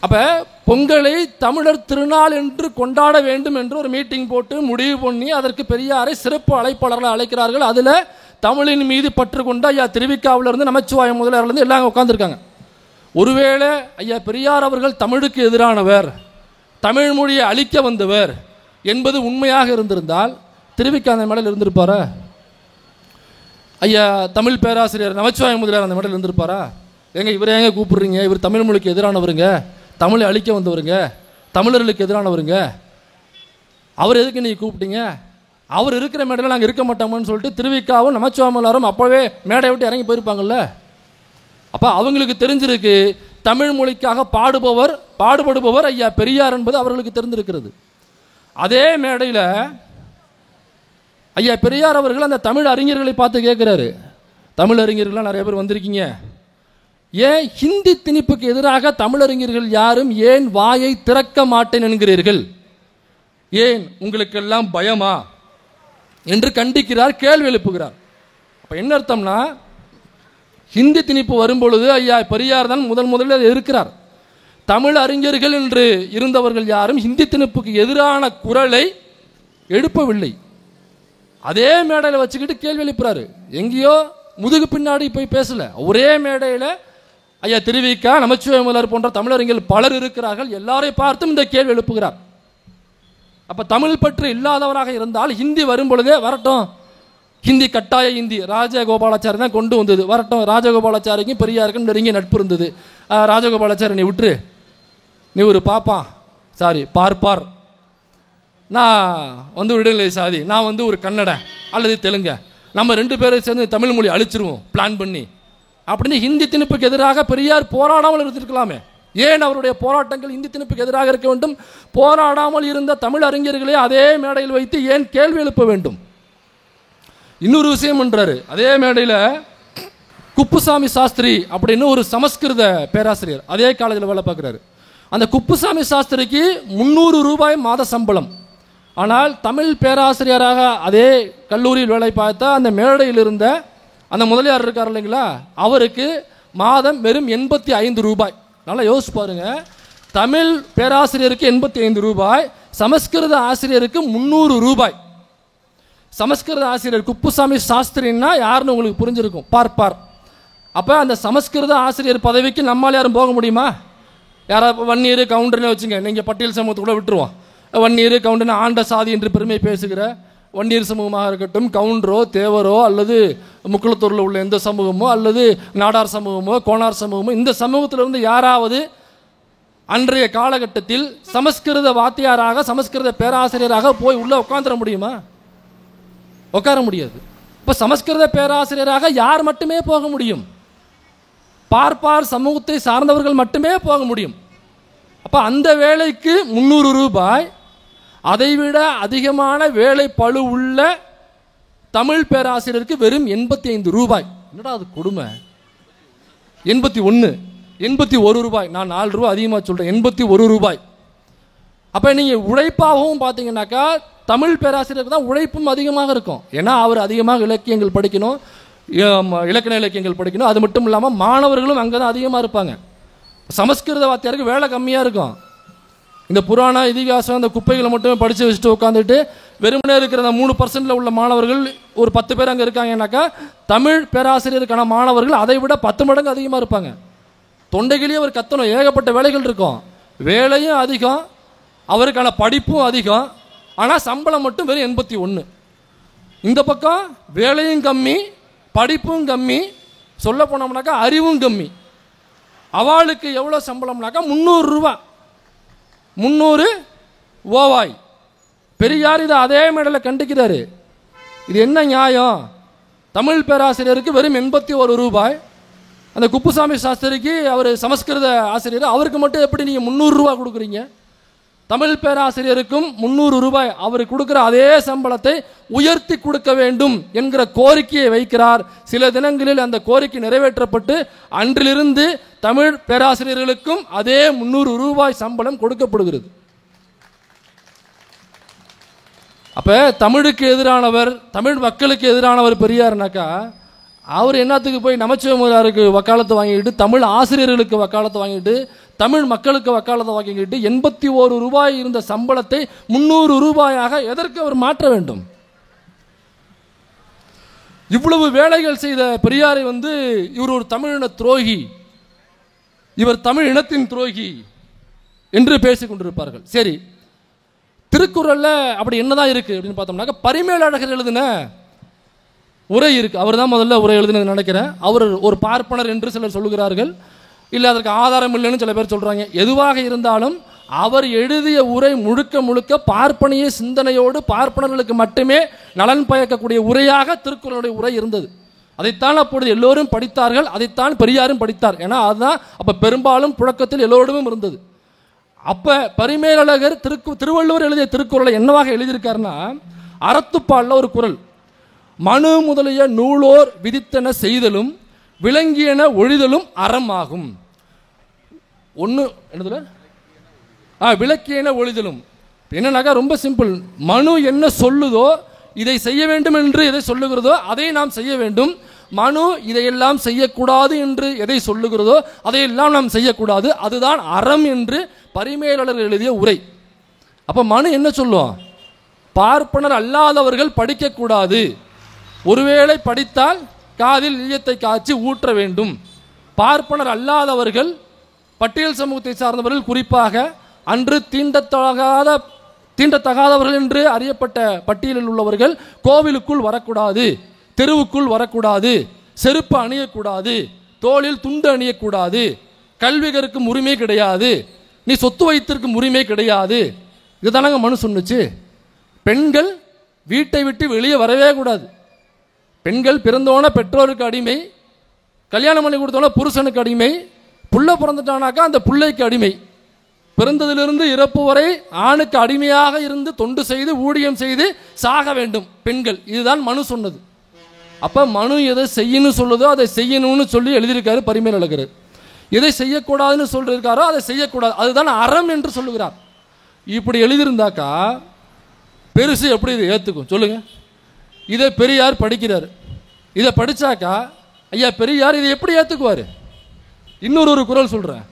அப்போ பொங்கலை தமிழர் திருநாள் என்று கொண்டாட வேண்டும் என்று ஒரு மீட்டிங் போட்டு முடிவு பண்ணி அதற்கு பெரியாரை சிறப்பு அழைப்பாளர்களை அழைக்கிறார்கள். அதில் தமிழின் மீது பற்று கொண்ட ஐயா திருவிக்காவிலிருந்து நமச்சிவாயம் முதலியாரிலிருந்து எல்லாம் உட்காந்துருக்காங்க. ஒருவேளை ஐயா பெரியார் அவர்கள் தமிழுக்கு எதிரானவர், தமிழ் மொழியை அழிக்க வந்தவர் என்பது உண்மையாக இருந்திருந்தால் திருவிக்கா அந்த மேடையில் இருந்திருப்பாரா? ஐயா தமிழ் பேராசிரியர் நமச்சிவாயம் முதலியார் அந்த மேடையில் இருந்திருப்பாரா? எங்க இவரை எங்க கூப்பிடுறீங்க, இவர் தமிழ் மொழிக்கு எதிரானவருங்க, தமிழை அழிக்க வந்தவருங்க, தமிழர்களுக்கு எதிரானவருங்க, அவர் எதுக்கு நீ கூப்பிட்டீங்க? அவர் இருக்கிற மேடையில் நாங்கள் இருக்க மாட்டோம்னு சொல்லிட்டு திருவிக்காவும் நமச்சிவாயம் அப்போவே மேடையை விட்டு இறங்கி போயிருப்பாங்கல்ல. அப்போ அவங்களுக்கு தெரிஞ்சிருக்கு தமிழ் மொழிக்காக பாடுபடுபவர் ஐயா பெரியார் என்பது அவர்களுக்கு தெரிந்திருக்கிறது. அதே மேடையில் ஐயா பெரியார் அவர்கள் அந்த தமிழ் அறிஞர்களை பார்த்து கேட்குறாரு, தமிழ் அறிஞர்கள்லாம் நிறைய பேர் வந்திருக்கீங்க, ஏன் ஹிந்தி திணிப்புக்கு எதிராக தமிழறிஞர்கள் யாரும் ஏன் வாயை திறக்க மாட்டேன் என்கிறீர்கள், ஏன் உங்களுக்கெல்லாம் பயமா என்று கண்டிக்கிறார், கேள்வி எழுப்புகிறார். அப்போ என்ன அர்த்தம்னா, ஹிந்தி திணிப்பு வரும்பொழுது ஐயா பெரியார் தான் முதலில் இருக்கிறார். தமிழ் அறிஞர்கள் என்று இருந்தவர்கள் யாரும் ஹிந்தி திணிப்புக்கு எதிரான குரலை எழுப்பவில்லை. அதே மேடையில் வச்சுக்கிட்டு கேள்வி எழுப்புறாரு. எங்கேயோ முதுகு பின்னாடி போய் பேசல, ஒரே மேடையில் ஐயா திருவிக்கா நமச்சிவாயம் முதலியார் போன்ற தமிழறிஞர்கள் பலர் இருக்கிறார்கள், எல்லாரையும் பார்த்தும் இந்த கேள்வி எழுப்புகிறார். அப்ப தமிழ் பற்று இல்லாதவராக இருந்தால் ஹிந்தி வரும் பொழுதே வரட்டும், ஹிந்தி கட்டாய ஹிந்தி ராஜகோபாலாச்சாரி தான் கொண்டு வந்தது, வரட்டும், ராஜகோபாலாச்சாரிக்கும் பெரியாருக்கும் நெருங்கிய நட்பு இருந்தது, ராஜகோபாலாச்சாரி நீ விட்டுரு, நீ ஒரு பார்ப்பார், நான் வந்து விடுதலை சாதி, நான் வந்து ஒரு கன்னட அல்லது தெலுங்க, நம்ம 2 பேரும் சேர்ந்து தமிழ் மொழி அழிச்சிருவோம் பிளான் பண்ணி அப்படின்னு ஹிந்தி திணிப்புக்கு எதிராக பெரியார் போராடாமல் இருந்திருக்கலாமே. ஏன் அவருடைய போராட்டங்கள் இந்தி திணிப்புக்கு எதிராக இருக்க வேண்டும்? போராடாமல் இருந்த தமிழ் அறிஞர்களே அதே மேடையில் வைத்து ஏன் கேள்வி எழுப்ப வேண்டும்? இன்னொரு விஷயம் என்றாரு அதே மேடையில், குப்புசாமி சாஸ்திரி அப்படின்னு ஒரு சமஸ்கிருத பேராசிரியர் அதே காலேஜில் வேலை பார்க்குறாரு. அந்த குப்புசாமி சாஸ்திரிக்கு 300 ரூபாய் மாத சம்பளம். ஆனால் தமிழ் பேராசிரியராக அதே கல்லூரியில் வேலை பார்த்த அந்த மேடையில் இருந்த அந்த முதலியார் இருக்கார் இல்லைங்களா, அவருக்கு மாதம் வெறும் 85 ரூபாய். நல்லா யோசிச்சு பாருங்க, தமிழ் பேராசிரியருக்கு 85 ரூபாய், சமஸ்கிருத ஆசிரியருக்கு 300 ரூபாய். சமஸ்கிருத ஆசிரியர் குப்புசாமி சாஸ்திரின்னா யாருன்னு உங்களுக்கு புரிஞ்சிருக்கும், பார்ப்பார். அப்போ அந்த சமஸ்கிருத ஆசிரியர் பதவிக்கு நம்மால் யாரும் போக முடியுமா? யாராவது வன்னியர் கவுண்டர்னு வச்சுங்க, நீங்கள் பட்டியல் சமூகத்தை கூட விட்டுருவோம், வன்னியர் கவுண்டர்னு ஆண்ட சாதி என்று பெருமை பேசுகிற வன்னியர் சமூகமாக இருக்கட்டும், கவுண்டரோ தேவரோ அல்லது முக்குளத்தூரில் உள்ள எந்த சமூகமோ அல்லது நாடார் சமூகமோ கோனார் சமூகமோ, இந்த சமூகத்திலிருந்து யாராவது அன்றைய காலகட்டத்தில் சமஸ்கிருத வாத்தியாராக சமஸ்கிருத பேராசிரியராக போய் உள்ள உட்காந்துட முடியுமா? உட்கார முடியாது. இப்போ சமஸ்கிருத பேராசிரியராக யார் மட்டுமே போக முடியும்? பார்ப்பார் சமூகத்தை சார்ந்தவர்கள் மட்டுமே போக முடியும். அப்போ அந்த வேலைக்கு 300 ரூபாய், அதைவிட அதிகமான வேலை பளு உள்ள தமிழ் பேராசிரியருக்கு வெறும் 85 ரூபாய். என்னடா அது கொடுமை! 81 ரூபாய், நான் 4 ரூபாய் அதிகமாக சொல்கிறேன், 81 ரூபாய். அப்போ நீங்கள் உழைப்பாகவும் பார்த்தீங்கன்னாக்கா தமிழ் பேராசிரியருக்கு தான் உழைப்பும் அதிகமாக இருக்கும். ஏன்னா அவர் அதிகமாக இலக்கியங்கள் படிக்கணும், இலக்கண இலக்கியங்கள் படிக்கணும். அது மட்டும் இல்லாமல் மாணவர்களும் அங்கே தான் அதிகமாக இருப்பாங்க. சமஸ்கிருத வாத்தியாருக்கு வேலை கம்மியாக இருக்கும். இந்த புராண இதிகாசம் அந்த குப்பைகளை மட்டுமே படித்து வச்சுட்டு உட்காந்துட்டு வெறுமனே இருக்கிற அந்த 3% உள்ள மாணவர்கள் ஒரு 10 பேர் அங்கே இருக்காங்கன்னாக்கா, தமிழ் பேராசிரியருக்கான மாணவர்கள் அதை விட 10 மடங்கு அதிகமாக இருப்பாங்க. தொண்டைகளையும் அவர் கத்தணும், ஏகப்பட்ட வேலைகள் இருக்கும், வேலையும் அதிகம், அவருக்கான படிப்பும் அதிகம். ஆனால் சம்பளம் மட்டும் வெறும் 81. இந்த பக்கம் வேலையும் கம்மி, படிப்பும் கம்மி, சொல்ல போனோம்னாக்கா அறிவும் கம்மி. அவளுக்கு எவ்வளோ சம்பளம்னாக்கா 300 ரூபா, 300 ஓவாய். பெரியார் இதை அதே மேடையில் கண்டிக்கிறாரு. இது என்ன நியாயம்? தமிழ் பேராசிரியருக்கு வெறும் 81 ரூபாய், அந்த குப்புசாமி சாஸ்திரிக்கு அவர் சமஸ்கிருத ஆசிரியர், அவருக்கு மட்டும் எப்படி நீங்கள் 300 ரூபா கொடுக்குறீங்க? தமிழ் பேராசிரியருக்கும் 300 ரூபாய், அவர் கொடுக்குற அதே சம்பளத்தை உயர்த்தி கொடுக்க வேண்டும் என்கிற கோரிக்கையை வைக்கிறார். சில தினங்களில் அந்த கோரிக்கை நிறைவேற்றப்பட்டு அன்றிலிருந்து தமிழ் பேராசிரியர்களுக்கும் அதே 300 ரூபாய் சம்பளம் கொடுக்கப்படுகிறது. அப்போ தமிழுக்கு எதிரானவர், தமிழ் மக்களுக்கு எதிரானவர் பெரியார்னாக்கா, அவர் என்னத்துக்கு போய் நமச்சிவாருக்கு வக்காலத்தை வாங்கிக்கிட்டு, தமிழ் ஆசிரியர்களுக்கு வக்காலத்தை வாங்கிட்டு, தமிழ் மக்களுக்கு வக்காலத்தை வாங்கிக்கிட்டு 81 ரூபாய் இருந்த சம்பளத்தை 300 ரூபாயாக எதற்கு அவர் மாற்ற வேண்டும்? இவ்வளவு வேலைகள் செய்த பெரியாரை இவர் ஒரு தமிழின துரோகி, இவர் தமிழ் இனத்தின் துரோகி என்று பேசிக் கொண்டிருப்பார்கள். சரி, திருக்குறள்ல அப்படி என்னதான் இருக்கு அப்படின்னு பார்த்தோம்னாக்க, பரிமேலழகர் எழுதின உரை இருக்கு. அவர் தான் முதல்ல உரை எழுதினது நினைக்கிறேன். அவர் ஒரு பார்ப்பனர் என்று சிலர் சொல்லுகிறார்கள், இல்லை அதற்கு ஆதாரம் இல்லைன்னு சில பேர் சொல்றாங்க. எதுவாக இருந்தாலும் அவர் எழுதிய உரை முழுக்க முழுக்க பார்ப்பனிய சிந்தனையோடு பார்ப்பனர்களுக்கு மட்டுமே நலன் பயக்கக்கூடிய உரையாக திருக்குறளுடைய உரை இருந்தது. அதைத்தான் அப்பொழுது எல்லோரும் படித்தார்கள், அதைத்தான் பெரியாரும் படித்தார். ஏன்னா அதுதான் அப்ப பெரும்பாலும் புழக்கத்தில் எல்லோரிடமும் இருந்தது. அப்ப பரிமேலழகர் திருவள்ளுவர் எழுதிய திருக்குறளை என்னவாக எழுதியிருக்காருன்னா, அறத்துப்பாலில் ஒரு குறள், மனு முதலிய நூலோர் விதித்தன செய்தலும் விளங்கியன ஒழிதலும் அறம் ஆகும். ஒன்று என்னதுல விளக்கியன ஒழிதலும் என்னன்னாக்கா ரொம்ப சிம்பிள். மனு என்ன சொல்லுதோ, இதை செய்ய வேண்டும் என்று எதை சொல்லுகிறதோ அதை நாம் செய்ய வேண்டும். மனு இதையெல்லாம் செய்யக்கூடாது என்று எதை சொல்லுகிறதோ அதையெல்லாம் நாம் செய்யக்கூடாது. அதுதான் அறம் என்று பரிமேலழகர் எழுதிய உரை. அப்ப மனு என்ன சொல்லும்? பார்ப்பனர் அல்லாதவர்கள் படிக்கக்கூடாது, ஒருவேளை படித்தால் காதில் ஈயத்தை காய்ச்சி ஊற்ற வேண்டும். பார்ப்பனர் அல்லாதவர்கள், பட்டியல் சமூகத்தை சார்ந்தவர்கள், குறிப்பாக அன்று தீண்டத்தகாதவர்கள் என்று அறியப்பட்ட பட்டியலில் உள்ளவர்கள் கோவிலுக்குள் வரக்கூடாது, தெருவுக்குள் வரக்கூடாது, செருப்பு அணியக்கூடாது, தோளில் துண்டு அணியக்கூடாது, கல்வி கற்கும் உரிமை கிடையாது, நீ சொத்து வைத்திருக்கும் உரிமை கிடையாது. இதுதானங்க மனு சொன்னுச்சு. பெண்கள் வீட்டை விட்டு வெளியே வரவே கூடாது. பெண்கள் பிறந்தோன பெற்றோருக்கு அடிமை, கல்யாணம் பண்ணி கொடுத்தோன்னா புருஷனுக்கு அடிமை, புள்ள பிறந்துட்டானாக்கா அந்த பிள்ளைக்கு அடிமை, பிறந்ததிலிருந்து இறப்பு வரை ஆணுக்கு அடிமையாக இருந்து தொண்டு செய்து ஊழியம் செய்து சாக வேண்டும் பெண்கள். இதுதான் மனு சொன்னது. அப்ப மனு எதை செய்யணும் சொல்லுதோ அதை செய்யணும்னு சொல்லி எழுதியிருக்காரு பரிமேலழகர். எதை செய்யக்கூடாதுன்னு சொல்லியிருக்காரோ அதை செய்யக்கூடாது, அதுதான் அறம் என்று சொல்லுகிறார். இப்படி எழுதியிருந்தாக்கா பெருசு எப்படி இதை ஏற்றுக்கும் சொல்லுங்க? இதை பெரியார் படிக்கிறார். இதை படிச்சாக்கா ஐயா பெரியார் இதை எப்படி ஏற்றுக்குவார்? இன்னொரு குறள் சொல்றேன்,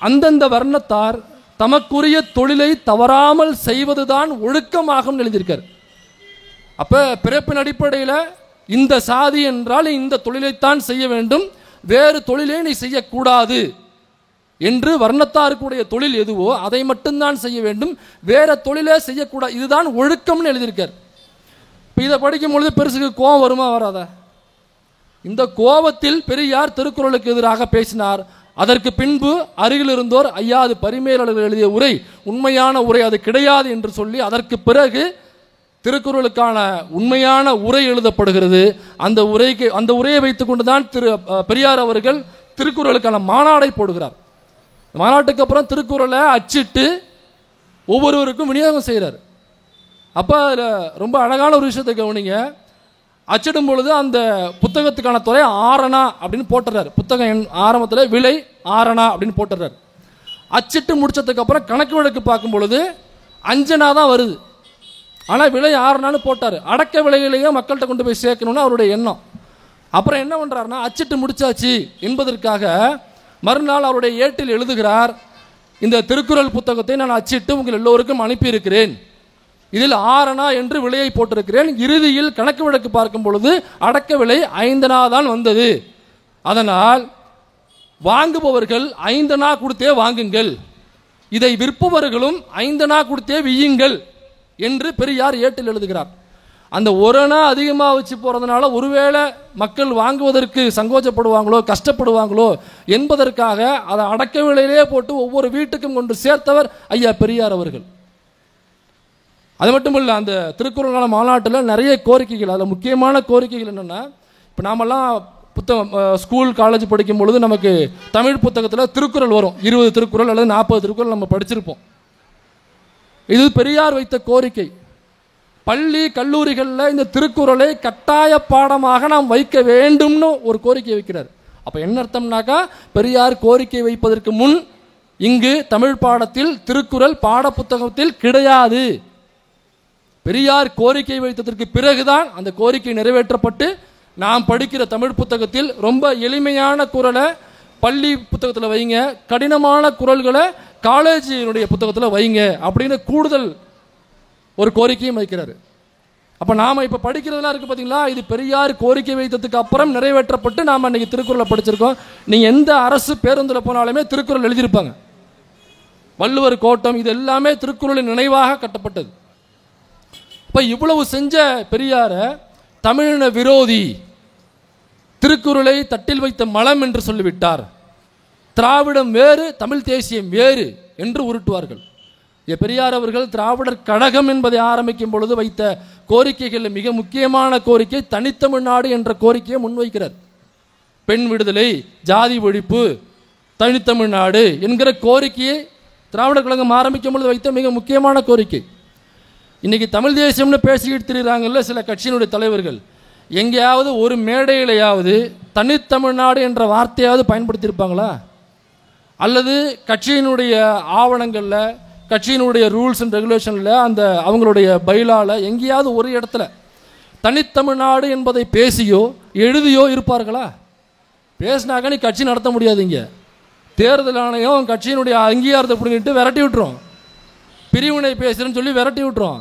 அந்தந்த வர்ணத்தார் தமக்குரிய தொழிலை தவறாமல் செய்வதுதான் ஒழுக்கமாகும் எழுதியிருக்கார். அப்ப பிறப்பின் அடிப்படையில் இந்த சாதி என்றால் இந்த தொழிலைத்தான் செய்ய வேண்டும், வேறு தொழிலை நீ செய்யக்கூடாது என்று வர்ணத்தாருக்குடைய தொழில் எதுவோ அதை மட்டும்தான் செய்ய வேண்டும், வேற தொழிலே செய்யக்கூடாது, இதுதான் ஒழுக்கம்னு எழுதியிருக்கார். இப்போ இதை படிக்கும் பொழுது பெருசுக்கு கோபம் வருமா வராதா? இந்த கோபத்தில் பெரியார் திருக்குறளுக்கு எதிராக பேசினார். அதற்கு பின்பு அருகில் இருந்தோர் ஐயா அது பரிமேலழகர் எழுதிய உரை உண்மையான உரை, அது கிடையாது என்று சொல்லி அதற்கு பிறகு திருக்குறளுக்கான உண்மையான உரை எழுதப்படுகிறது. அந்த உரையை வைத்துக் கொண்டுதான் பெரியார் அவர்கள் திருக்குறளுக்கான மாநாடை போடுகிறார். மாநாட்டுக்கு அப்புறம் திருக்குறளை அச்சிட்டு ஒவ்வொருவருக்கும் விநியோகம் செய்கிறார். அப்போ அதில் ரொம்ப அழகான ஒரு விஷயத்தை கவனிங்க. அச்சிடும் பொழுது அந்த புத்தகத்துக்கான தொகை 6 அணா அப்படின்னு போட்டுறாரு. புத்தகம் ஆரம்பத்தில் விலை 6 அணா அப்படின்னு போட்டுறாரு. அச்சிட்டு முடிச்சதுக்கு அப்புறம் கணக்கு வழக்கு பார்க்கும் பொழுது 5 அணா தான் வருது. ஆனால் விலை 6 அணான்னு போட்டார். அடக்க விலையிலேயே மக்கள்கிட்ட கொண்டு போய் சேர்க்கணும்னு அவருடைய எண்ணம். அப்புறம் என்ன பண்ணுறாருன்னா, அச்சிட்டு முடிச்சாச்சு என்பதற்காக மறுநாள் அவருடைய ஏட்டில் எழுதுகிறார், இந்த திருக்குறள் புத்தகத்தை நான் அச்சிட்டு உங்கள் எல்லோருக்கும் அனுப்பியிருக்கிறேன், இதில் 6 அணா என்று விலையை போட்டிருக்கிறேன். இறுதியில் கணக்கு வழக்கு பார்க்கும் பொழுது அடக்க விலை 5 அணா தான் வந்தது. அதனால் வாங்குபவர்கள் 5 அணா கொடுத்தே வாங்குங்கள், இதை விற்பவர்களும் 5 அணா கொடுத்தே வியுங்கள் என்று பெரியார் ஏட்டில் எழுதுகிறார். அந்த 1 அணா அதிகமாக வச்சு போறதுனால ஒருவேளை மக்கள் வாங்குவதற்கு சங்கோச்சப்படுவாங்களோ கஷ்டப்படுவாங்களோ என்பதற்காக அதை அடக்க விலையிலே போட்டு ஒவ்வொரு வீட்டுக்கும் கொண்டு சேர்த்தவர் ஐயா பெரியார் அவர்கள். அது மட்டும் இல்லை, அந்த திருக்குறள் மாநாட்டில் நிறைய கோரிக்கைகள், அதில் முக்கியமான கோரிக்கைகள் என்னென்னா, இப்போ நாமெல்லாம் ஸ்கூல் காலேஜ் படிக்கும் பொழுது நமக்கு தமிழ் புத்தகத்தில் திருக்குறள் வரும், 20 திருக்குறள் அல்லது 40 திருக்குறள் நம்ம படிச்சிருப்போம். இது பெரியார் வைத்த கோரிக்கை. பள்ளி கல்லூரிகளில் இந்த திருக்குறளை கட்டாய பாடமாக நாம் வைக்க வேண்டும்னு ஒரு கோரிக்கை வைக்கிறார். அப்போ என்ன அர்த்தம்னாக்கா, பெரியார் கோரிக்கை வைப்பதற்கு முன் இங்கு தமிழ் பாடத்தில் திருக்குறள் பாட புத்தகத்தில் கிடையாது, பெரியார் கோரிக்கை வைத்ததற்கு பிறகுதான் அந்த கோரிக்கை நிறைவேற்றப்பட்டு நாம் படிக்கிற தமிழ் புத்தகத்தில் ரொம்ப எளிமையான குரலை பள்ளி புத்தகத்தில் வைங்க, கடினமான குரல்களை காலேஜினுடைய புத்தகத்தில் வைங்க அப்படின்னு கூடுதல் ஒரு கோரிக்கையும் வைக்கிறாரு. அப்போ நாம் இப்போ படிக்கிறதுலாம் இருக்குது பார்த்தீங்களா, இது பெரியார் கோரிக்கை வைத்ததுக்கு அப்புறம் நிறைவேற்றப்பட்டு நாம் அன்றைக்கி திருக்குறளை படிச்சிருக்கோம். நீங்கள் எந்த அரசு பேருந்தில் போனாலுமே திருக்குறள் எழுதியிருப்பாங்க. வள்ளுவர் கோட்டம் இது எல்லாமே திருக்குறளின் நினைவாக கட்டப்பட்டது. இப்போ இவ்வளவு செஞ்ச பெரியாரை தமிழின விரோதி, திருக்குறளை தட்டில் வைத்த மலம் என்று சொல்லிவிட்டார், திராவிடம் வேறு தமிழ் தேசியம் வேறு என்று உருட்டுவார்கள். பெரியார் அவர்கள் திராவிடர் கழகம் என்பதை ஆரம்பிக்கும் பொழுது வைத்த கோரிக்கைகளில் மிக முக்கியமான கோரிக்கை தனித்தமிழ்நாடு என்ற கோரிக்கையை முன்வைக்கிறார். பெண் விடுதலை, ஜாதி ஒழிப்பு, தனித்தமிழ்நாடு என்கிற கோரிக்கையை திராவிடர் கழகம் ஆரம்பிக்கும் பொழுது வைத்த மிக முக்கியமான கோரிக்கை. இன்னைக்கு தமிழ் தேசியம்னு பேசிக்கிட்டு திரிகிறாங்கல்ல சில கட்சியினுடைய தலைவர்கள், எங்கேயாவது ஒரு மேடையிலையாவது தனித்தமிழ்நாடு என்ற வார்த்தையாவது பயன்படுத்தியிருப்பாங்களா? அல்லது கட்சியினுடைய ஆவணங்களில், கட்சியினுடைய ரூல்ஸ் அண்ட் ரெகுலேஷனில், அந்த அவங்களுடைய பைலாவில் எங்கேயாவது ஒரு இடத்துல தனித்தமிழ்நாடு என்பதை பேசியோ எழுதியோ இருப்பார்களா? பேசினாக்க நீ கட்சி நடத்த முடியாதுங்க. தேர்தல் ஆணையம் கட்சியினுடைய அங்கீகாரத்தை பிடிங்கிட்டு விரட்டி விட்டுரும். பிரிவினை பேசுகிறேன்னு சொல்லி விரட்டி விட்டுரும்.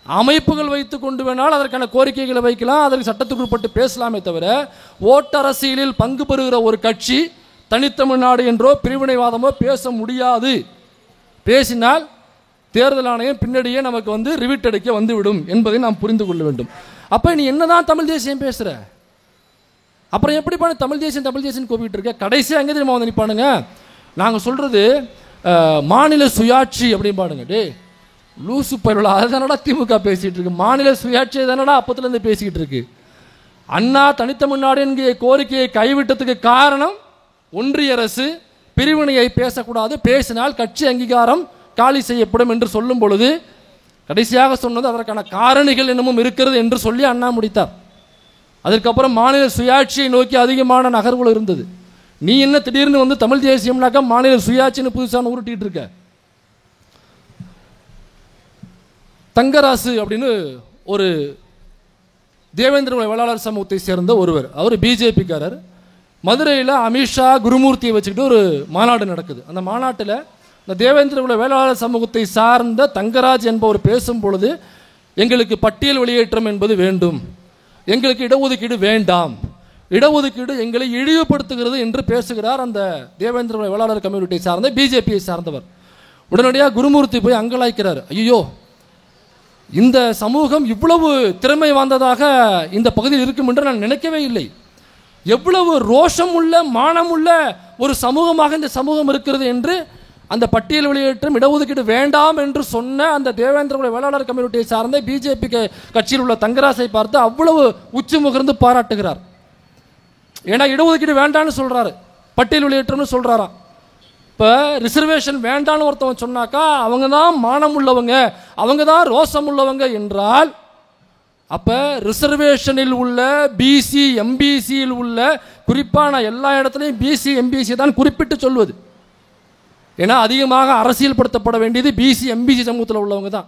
அமைப்புகள் வைத்து கொண்டு வேணால் அதற்கான கோரிக்கைகளை வைக்கலாம், அதற்கு சட்டத்துக்குட்பட்டு பேசலாமே தவிர ஓட்டரசியலில் பங்கு பெறுகிற ஒரு கட்சி தனித்தமிழ்நாடு என்றோ பிரிவினைவாதமோ பேச முடியாது. பேசினால் தேர்தல் ஆணையம் பின்னாடியே நமக்கு ரிவிட் அடிக்க வந்துவிடும் என்பதை நாம் புரிந்து கொள்ள வேண்டும். அப்போ நீ என்னதான் தமிழ் தேசியம் பேசுகிற, அப்புறம் எப்படி பண்ண தமிழ் தேசியம் கோபிக்கிட்டு இருக்க? கடைசியாக எங்கே தெரியுமா நிற்பானுங்க, நாங்கள் சொல்கிறது மாநில சுயாட்சி அப்படின்னு பாடுங்க. டே லூசு பயிரோட அதுதானடா திமுக பேசிகிட்டு இருக்கு. மாநில சுயாட்சி தானடா அப்பத்துலேருந்து பேசிக்கிட்டு இருக்கு. அண்ணா தனித்தமிழ்நாடு என்கிற கோரிக்கையை கைவிட்டதுக்கு காரணம் ஒன்றிய அரசு பிரிவினையை பேசக்கூடாது, பேசினால் கட்சி அங்கீகாரம் காலி செய்யப்படும் என்று சொல்லும் பொழுது கடைசியாக சொன்னது அதற்கான காரணிகள் என்னமும் இருக்கிறது என்று சொல்லி அண்ணா முடித்தார். அதற்கப்புறம் மாநில சுயாட்சியை நோக்கி அதிகமான நகர்வுகள் இருந்தது. நீ என்ன திடீர்னு தமிழ் தேசியம்னாக்கா மாநில சுயாட்சின்னு புதுசாக உருட்டிட்டு இருக்க? தங்கராசு அப்படின்னு ஒரு தேவேந்திர வேளாளர் சமூகத்தை சேர்ந்த ஒருவர், அவர் பிஜேபிக்காரர். மதுரையில் அமித்ஷா குருமூர்த்தியை வச்சுக்கிட்டு ஒரு மாநாடு நடக்குது. அந்த மாநாட்டில் இந்த தேவேந்திர வேளாளர் சமூகத்தை சார்ந்த தங்கராஜ் என்பவர் பேசும் பொழுது எங்களுக்கு பட்டியல் வெளியேற்றம் என்பது வேண்டும், எங்களுக்கு இடஒதுக்கீடு வேண்டாம், இடஒதுக்கீடு எங்களை இழிவுபடுத்துகிறது என்று பேசுகிறார். அந்த தேவேந்திர வேளாளர் கம்யூனிட்டியை சார்ந்த பிஜேபியை சார்ந்தவர் உடனடியாக குருமூர்த்தி போய் அங்கலாய்க்கிறார். ஐயோ, இந்த சமூகம் இவ்வளவு திறமை வாய்ந்ததாக இந்த பகுதியில் இருக்கும் என்று நான் நினைக்கவே இல்லை. எவ்வளவு ரோஷம் உள்ள மானம் உள்ள ஒரு சமூகமாக இந்த சமூகம் இருக்கிறது என்று அந்த பட்டியல் வெளியேற்றம் இடஒதுக்கீடு வேண்டாம் என்று சொன்ன அந்த தேவேந்திர வேளாளர் கம்யூனிட்டியை சார்ந்த பிஜேபி கட்சியில் உள்ள தங்கராசை பார்த்து அவ்வளவு உச்சி முகர்ந்து பாராட்டுகிறார். ஏன்னா இடஒதுக்கீடு வேண்டான்னு சொல்றாரு, பட்டியல் வெளியேற்றம்னு சொல்றாராம். இப்போ ரிசர்வேஷன் வேண்டான்னு ஒருத்தவன் சொன்னாக்கா அவங்க தான் மானம் உள்ளவங்க, அவங்க தான் ரோசம் உள்ளவங்க என்றால், அப்போ ரிசர்வேஷனில் உள்ள பிசி எம்பிசியில் உள்ள குறிப்பாக நான் எல்லா இடத்துலையும் பிசி எம்பிசி தான் குறிப்பிட்டு சொல்வது. ஏன்னா அதிகமாக அரசியல் படுத்தப்பட வேண்டியது பிசி எம்பிசி சமூகத்தில் உள்ளவங்க தான்.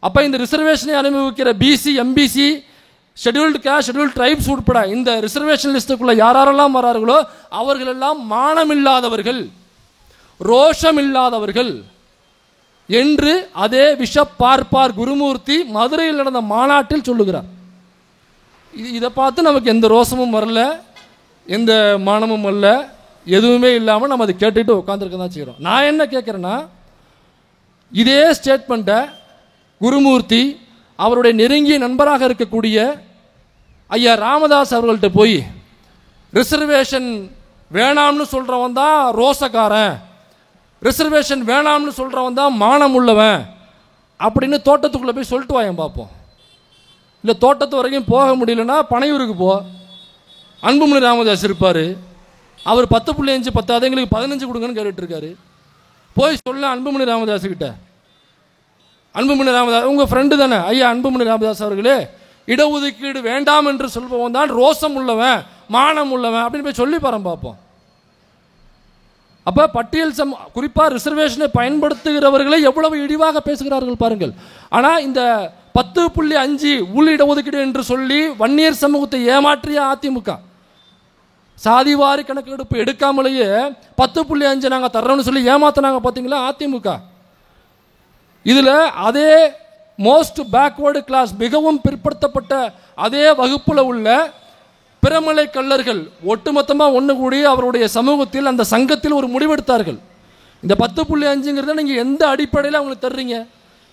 அப்போ இந்த ரிசர்வேஷனை அனுபவிக்கிற BC MBC scheduled caste scheduled tribes உட்பட இந்த ரிசர்வேஷன் லிஸ்ட்டுக்குள்ள யாரெல்லாம் வரார்களோ அவர்கள் எல்லாம் மானமில்லாதவர்கள், ரோஷம் இல்லாதவர்கள் என்று அதே விஷப் பார்ப்பார் குருமூர்த்தி மதுரையில் நடந்த மாநாட்டில் சொல்லுகிறார். இதை பார்த்து நமக்கு எந்த ரோஷமும் வரல, எந்த மானமும் வரல, எதுவுமே இல்லாமல் நம்ம அதை கேட்டுட்டு உட்காந்துருக்க தான் செய்கிறோம். நான் என்ன கேட்குறேன்னா, இதே ஸ்டேட்மெண்ட்டை குருமூர்த்தி அவருடைய நெருங்கிய நண்பராக இருக்கக்கூடிய ஐயா ராமதாஸ் அவர்கள்ட்ட போய் ரிசர்வேஷன் வேணாம்னு சொல்கிறவன் தான் ரோசக்காரன், ரிசர்வேஷன் வேணாம்னு சொல்கிறவன் தான் மானம் உள்ளவன் அப்படின்னு தோட்டத்துக்குள்ளே போய் சொல்லிட்டு வாயன் பார்ப்போம். இல்லை தோட்டத்து வரைக்கும் போக முடியலன்னா பனையூருக்கு போ, அன்புமணி ராமதாஸ் இருப்பார், அவர் 10.5 10 எங்களுக்கு 15 கொடுங்கன்னு கேட்டுருக்காரு. போய் சொல்ல அன்புமணி ராமதாஸுக்கிட்ட, அன்புமணி ராமதாஸ் உங்கள் ஃப்ரெண்டு தானே ஐயா அன்புமணி ராமதாஸ் அவர்களே, இடஒதுக்கீடு வேண்டாம் என்று சொல்பவன் தான் ரோசம் உள்ளவன் மானம் உள்ளவன் அப்படின்னு போய் சொல்லி பாருங்க பார்ப்போம். அப்போ பட்டியல் குறிப்பாக ரிசர்வேஷனை பயன்படுத்துகிறவர்களை எவ்வளவு இழிவாக பேசுகிறார்கள் பாருங்கள். ஆனால் இந்த 10.5 உள்ளிட ஒதுக்கீடு என்று சொல்லி வன்னியர் சமூகத்தை ஏமாற்றிய அதிமுக. சாதிவாரி கணக்கெடுப்பு எடுக்காமலேயே 10.5 நாங்கள் தர்றோம்னு சொல்லி ஏமாத்தினாங்க பார்த்தீங்களா அதிமுக. இதில் அதே மோஸ்ட் பேக்வேர்டு கிளாஸ், மிகவும் பிற்படுத்தப்பட்ட அதே வகுப்பில் உள்ள பிரமலை கள்ளர்கள் ஒட்டுமொத்தமாக ஒன்று கூடி அவருடைய சமூகத்தில் அந்த சங்கத்தில் ஒரு முடிவெடுத்தார்கள். இந்த 10.5ங்கிறத நீங்கள் எந்த அடிப்படையில் அவங்களுக்கு தர்றீங்க?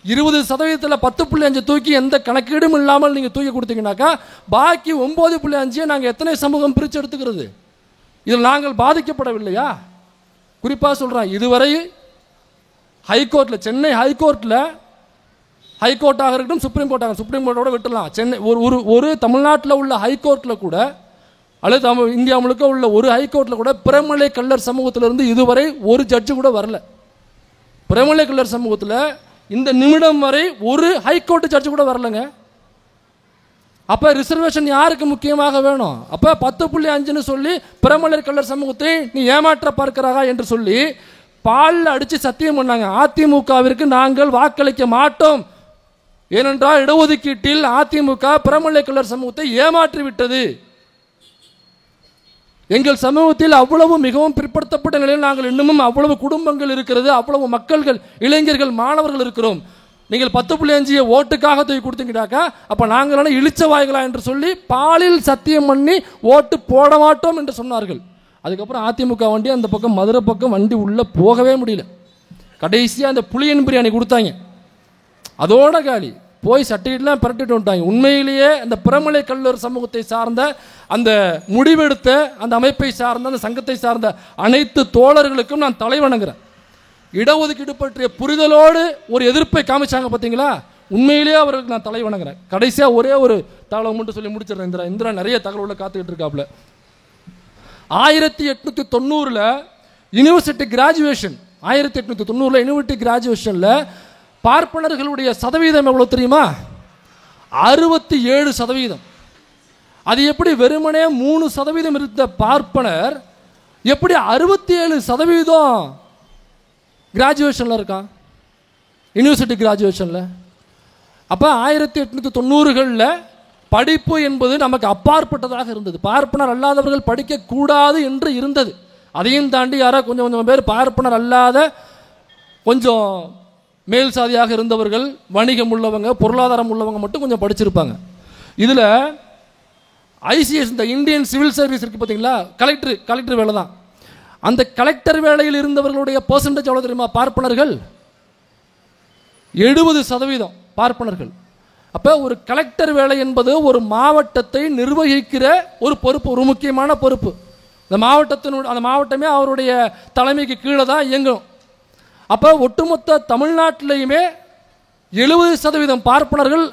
20% 10.5 தூக்கி எந்த கணக்கீடும் இல்லாமல் நீங்கள் தூக்கி கொடுத்தீங்கன்னாக்கா பாக்கி 9.5 நாங்கள் எத்தனை சமூகம் பிரித்து எடுத்துக்கிறது? இதில் நாங்கள் பாதிக்கப்படவில்லையா? குறிப்பாக சொல்கிறேன், இதுவரை ஹைகோர்ட்டில், சென்னை ஹைகோர்ட்டில், ஹைகோர்ட்டாக இருக்கட்டும் சுப்ரீம் கோர்ட்டாக, சுப்ரீம் கோர்ட்டோட விட்டுலாம், சென்னை ஒரு தமிழ்நாட்டில் உள்ள ஹைகோர்ட்டில் கூட அல்லது இந்தியா முழுக்க உள்ள ஒரு ஹைகோர்ட்டில் கூட பிரமலை கள்ளர் சமூகத்திலிருந்து இதுவரை ஒரு ஜட்ஜு கூட வரல. பிரமலை கள்ளர் சமூகத்தில் இந்த நிமிடம் வரை ஒரு ஹைகோர்ட் ஜட்ஜு கூட வரலங்க. அப்போ ரிசர்வேஷன் யாருக்கு முக்கியமாக வேணும்? அப்போ 10.5ன்னு சொல்லி பிரமலர் கள்ளர் சமூகத்தை நீ ஏமாற்ற பார்க்கிறாரா என்று சொல்லி பாலில் அடித்து சத்தியம் பண்ணாங்க. அதிமுகவிற்கு நாங்கள் வாக்களிக்க மாட்டோம், ஏனென்றால் இடஒதுக்கீட்டில் அதிமுக பிரமலை கள்ளர் சமூகத்தை ஏமாற்றி விட்டது. எங்கள் சமூகத்தில் அவ்வளவு மிகவும் பிற்படுத்தப்பட்ட நிலையில் நாங்கள் இன்னமும் அவ்வளவு குடும்பங்கள் இருக்கிறது, அவ்வளவு மக்கள்கள், இளைஞர்கள், மாணவர்கள் இருக்கிறோம். நீங்கள் 10.5 ஓட்டுக்காக தூக்கி கொடுத்தீங்கன்னாக்கா அப்போ நாங்கள் இழிச்ச வாய்களா என்று சொல்லி பாலில் சத்தியம் பண்ணி ஓட்டு போட மாட்டோம் என்று சொன்னார்கள். அதுக்கப்புறம் அதிமுக வண்டி அந்த பக்கம் மதுரை பக்கம் வண்டி உள்ளே போகவே முடியல. கடைசியாக அந்த புளியன் பிரியாணி கொடுத்தாங்க, அதோட காலி. போய் சர்டிஃபிகேட்லாம் பரட்டிட்டு வந்துட்டாங்க. உண்மையிலேயே அந்த பிரமலை கள்ளர் சமூகத்தை சார்ந்த அந்த முடிவெடுத்த அந்த அமைப்பை சார்ந்த அந்த சங்கத்தை சார்ந்த அனைத்து தோழர்களுக்கும் நான் தலை வணங்குறேன். இடஒதுக்கீடு பற்றிய புரிதலோடு ஒரு எதிர்ப்பை காமிச்சாங்க பார்த்தீங்களா, உண்மையிலேயே அவர்களுக்கு நான் தலை வணங்குறேன். கடைசியாக ஒரே ஒரு தகவலை மட்டும் சொல்லி முடிச்சிடுறேன். இந்திரா நிறைய தகவலை காத்துக்கிட்டு இருக்காப்புல. 1890 யூனிவர்சிட்டி கிராஜுவேஷன், 1890 யூனிவர்சிட்டி கிராஜுவேஷனில் பார்ப்பனர்களுடைய சதவீதம் எவ்வளோ தெரியுமா? 67%. அது எப்படி வெறுமனே 3% இருந்த பார்ப்பனர் எப்படி 67% கிராஜுவேஷனில் இருக்கான், யூனிவர்சிட்டி கிராஜுவேஷனில்? அப்போ 1890களில் படிப்பு என்பது நமக்கு அப்பாற்பட்டதாக இருந்தது. பார்ப்பனர் அல்லாதவர்கள் படிக்கக்கூடாது என்று இருந்தது. அதையும் தாண்டி யாராவது கொஞ்சம் பேர் பார்ப்பனர் அல்லாத கொஞ்சம் மேல் சாதியாக இருந்தவர்கள், வணிகம் உள்ளவங்க, பொருளாதாரம் உள்ளவங்க மட்டும் கொஞ்சம் படிச்சிருப்பாங்க. இதில் ஐசிஎஸ், இந்த இந்தியன் சிவில் சர்வீஸ் இருக்குது பார்த்தீங்களா, கலெக்டர் வேலை தான். அந்த கலெக்டர் வேலையில் இருந்தவர்களுடைய பெர்சன்டேஜ் எவ்வளோ தெரியுமா? பார்ப்பனர்கள் 70% பார்ப்பனர்கள். அப்போ ஒரு கலெக்டர் வேலை என்பது ஒரு மாவட்டத்தை நிர்வகிக்கிற ஒரு பொறுப்பு, ஒரு முக்கியமான பொறுப்பு. அந்த மாவட்டமே அவருடைய தலைமைக்கு கீழே தான் இயங்கும். அப்போ ஒட்டுமொத்த தமிழ்நாட்டிலையுமே 70% பார்ப்பனர்கள்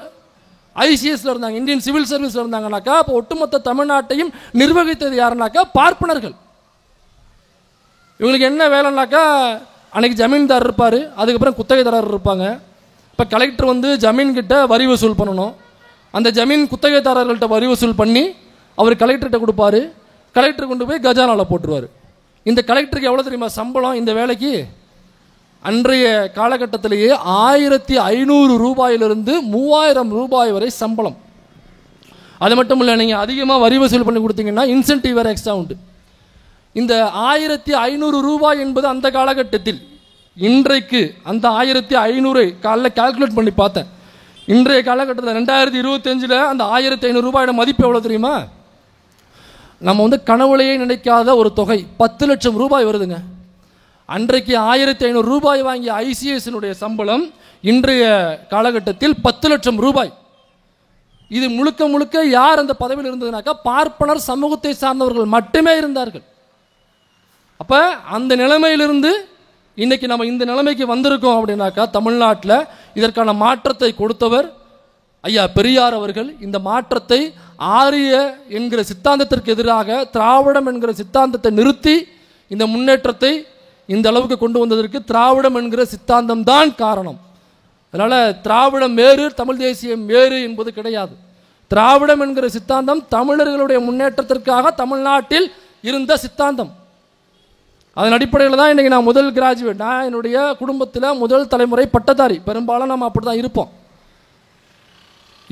ஐசிஎஸ்ல இருந்தாங்க, இந்தியன் சிவில் சர்வீஸ்ல இருந்தாங்கனாக்கா அப்போ ஒட்டுமொத்த தமிழ்நாட்டையும் நிர்வகித்தது யாருனாக்கா பார்ப்பனர்கள். இவங்களுக்கு என்ன வேலைனாக்கா, அன்னைக்கு ஜமீன்தார் இருப்பார், அதுக்கப்புறம் குத்தகைதாரர் இருப்பாங்க. இப்போ கலெக்டர் ஜமீன் கிட்ட வரி வசூல் பண்ணணும். அந்த ஜமீன் குத்தகைதாரர்கள்ட்ட வரி வசூல் பண்ணி அவர் கலெக்டர்கிட்ட கொடுப்பாரு. கலெக்டர் கொண்டு போய் கஜானாவில் போட்டுருவார். இந்த கலெக்டருக்கு எவ்வளோ தெரியுமா சம்பளம் இந்த வேலைக்கு? அன்றைய காலகட்டத்திலேயே 1500 ரூபாயிலிருந்து 3000 ரூபாய் வரை சம்பளம். அது மட்டும் இல்லை, நீங்கள் அதிகமாக வரி வசூல் பண்ணி கொடுத்தீங்கன்னா இன்சென்டிவ் வேறு எக்ஸ்ட்ரா உண்டு. இந்த 1500 ரூபாய் என்பது அந்த காலகட்டத்தில், இன்றைக்கு அந்த 1500 காலைல கால்குலேட் பண்ணி பார்த்தேன். இன்றைய காலகட்டத்தில் 2025 அந்த 1500 ரூபாயோட மதிப்பு எவ்வளோ தெரியுமா? நம்ம கனவுலையே நினைக்காத ஒரு தொகை, 10 லட்சம் ரூபாய் வருதுங்க. அன்றைக்கு 1500 ரூபாய் வாங்கிய ஐசிஎஸ்னுடைய சம்பளம் இன்றைய காலகட்டத்தில் 10 லட்சம் ரூபாய். இது முழுக்க முழுக்க யார் அந்த பதவியில் இருந்ததுனாக்கா பார்ப்பனர் சமூகத்தை சார்ந்தவர்கள் மட்டுமே இருந்தார்கள். அப்ப அந்த நிலைமையிலிருந்து இன்னைக்கு நம்ம இந்த நிலைமைக்கு வந்திருக்கோம் அப்படின்னாக்கா தமிழ்நாட்டில் இதற்கான மாற்றத்தை கொடுத்தவர் ஐயா பெரியார் அவர்கள். இந்த மாற்றத்தை ஆரிய என்கிற சித்தாந்தத்திற்கு எதிராக திராவிடம் என்கிற சித்தாந்தத்தை நிறுத்தி இந்த முன்னேற்றத்தை இந்த அளவுக்கு கொண்டு வந்ததற்கு திராவிடம் என்கிற சித்தாந்தம் தான் காரணம். அதனால திராவிடம் வேறு தமிழ் தேசியம் வேறு என்பது கிடையாது. திராவிடம் என்கிற சித்தாந்தம் தமிழர்களுடைய முன்னேற்றத்திற்காக தமிழ்நாட்டில் இருந்த சித்தாந்தம். அதன் அடிப்படையில் தான் இன்றைக்கி நான் முதல் கிராஜுவேட். நான் என்னுடைய குடும்பத்தில் முதல் தலைமுறை பட்டதாரி. பெரும்பாலும் நம்ம அப்படி தான் இருப்போம்.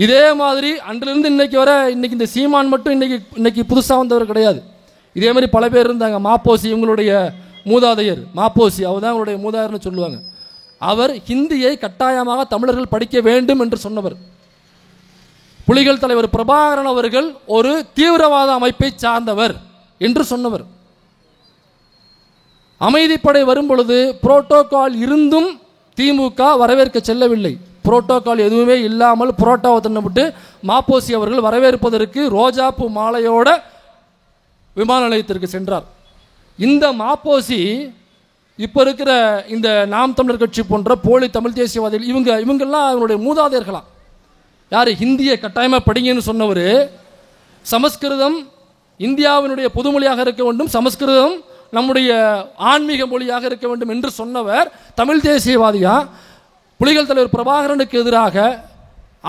இதே மாதிரி அன்றிலிருந்து இன்னைக்கு வர இன்னைக்கு இந்த சீமான் மட்டும் இன்னைக்கு புதுசாக வந்தவர் கிடையாது. இதே மாதிரி பல பேர் இருந்தாங்க. மாப்போசி இவங்களுடைய மூதாதையர், மாப்போசி அவர் தான் அவங்களுடைய மூதாதையர்னு சொல்லுவாங்க. அவர் ஹிந்தியை கட்டாயமாக தமிழர்கள் படிக்க வேண்டும் என்று சொன்னவர். புலிகள் தலைவர் பிரபாகரன் அவர்கள் ஒரு தீவிரவாத அமைப்பை சார்ந்தவர் என்று சொன்னவர். அமைதிப்படை வரும் பொழுது புரோட்டோகால் இருந்தும் திமுக வரவேற்க செல்லவில்லை. புரோட்டோகால் எதுவுமே இல்லாமல் புரோட்டோவை தின்னப்பட்டு மாப்போசி அவர்கள் வரவேற்பதற்கு ரோஜாப்பூ மாலையோட விமான நிலையத்திற்கு சென்றார். இந்த மாப்போசி இப்போ இருக்கிற இந்த நாம் தமிழர் கட்சி போன்ற போலி தமிழ் தேசியவாதிகள் இவங்கெல்லாம் அவங்களுடைய மூதாதையர்களாம். யார்? ஹிந்தியை கட்டாயமாக படிங்கன்னு சொன்னவர். சமஸ்கிருதம் இந்தியாவினுடைய பொதுமொழியாக இருக்க வேண்டும், சமஸ்கிருதம் நம்முடைய ஆன்மீக மொழியாக இருக்க வேண்டும் என்று சொன்னவர் தமிழ் தேசியவாதியா புலிகள் தலைவர் பிரபாகரனுக்கு எதிராக,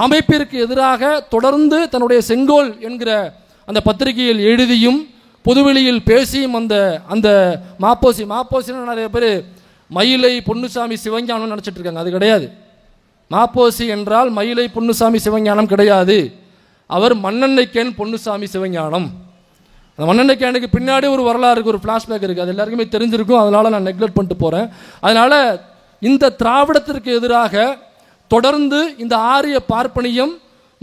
அமைப்பிற்கு எதிராக தொடர்ந்து தன்னுடைய செங்கோல் என்கிற அந்த பத்திரிகையில் எழுதியும் பொதுவெளியில் பேசியும் அந்த மாப்போசின்னு நிறைய பேர் மயிலை பொன்னுசாமி சிவஞானம் நினச்சிட்டு இருக்காங்க. அது கிடையாது. மாப்போசி என்றால் மயிலை பொன்னுசாமி சிவஞானம் கிடையாது. அவர் மண்ணெண்ணெய்க்கேன் பொன்னுசாமி சிவஞானம். அந்த மண்ணெண்ணெய்க்கேனுக்கு பின்னாடி ஒரு வரலாறு இருக்குது, ஒரு ஃப்ளாஷ்பேக் இருக்குது. அது எல்லாருக்குமே தெரிஞ்சிருக்கும். அதனால் நான் நெக்லெக்ட் பண்ணிட்டு போகிறேன். அதனால் இந்த திராவிடத்திற்கு எதிராக தொடர்ந்து இந்த ஆரிய பார்ப்பனியம்,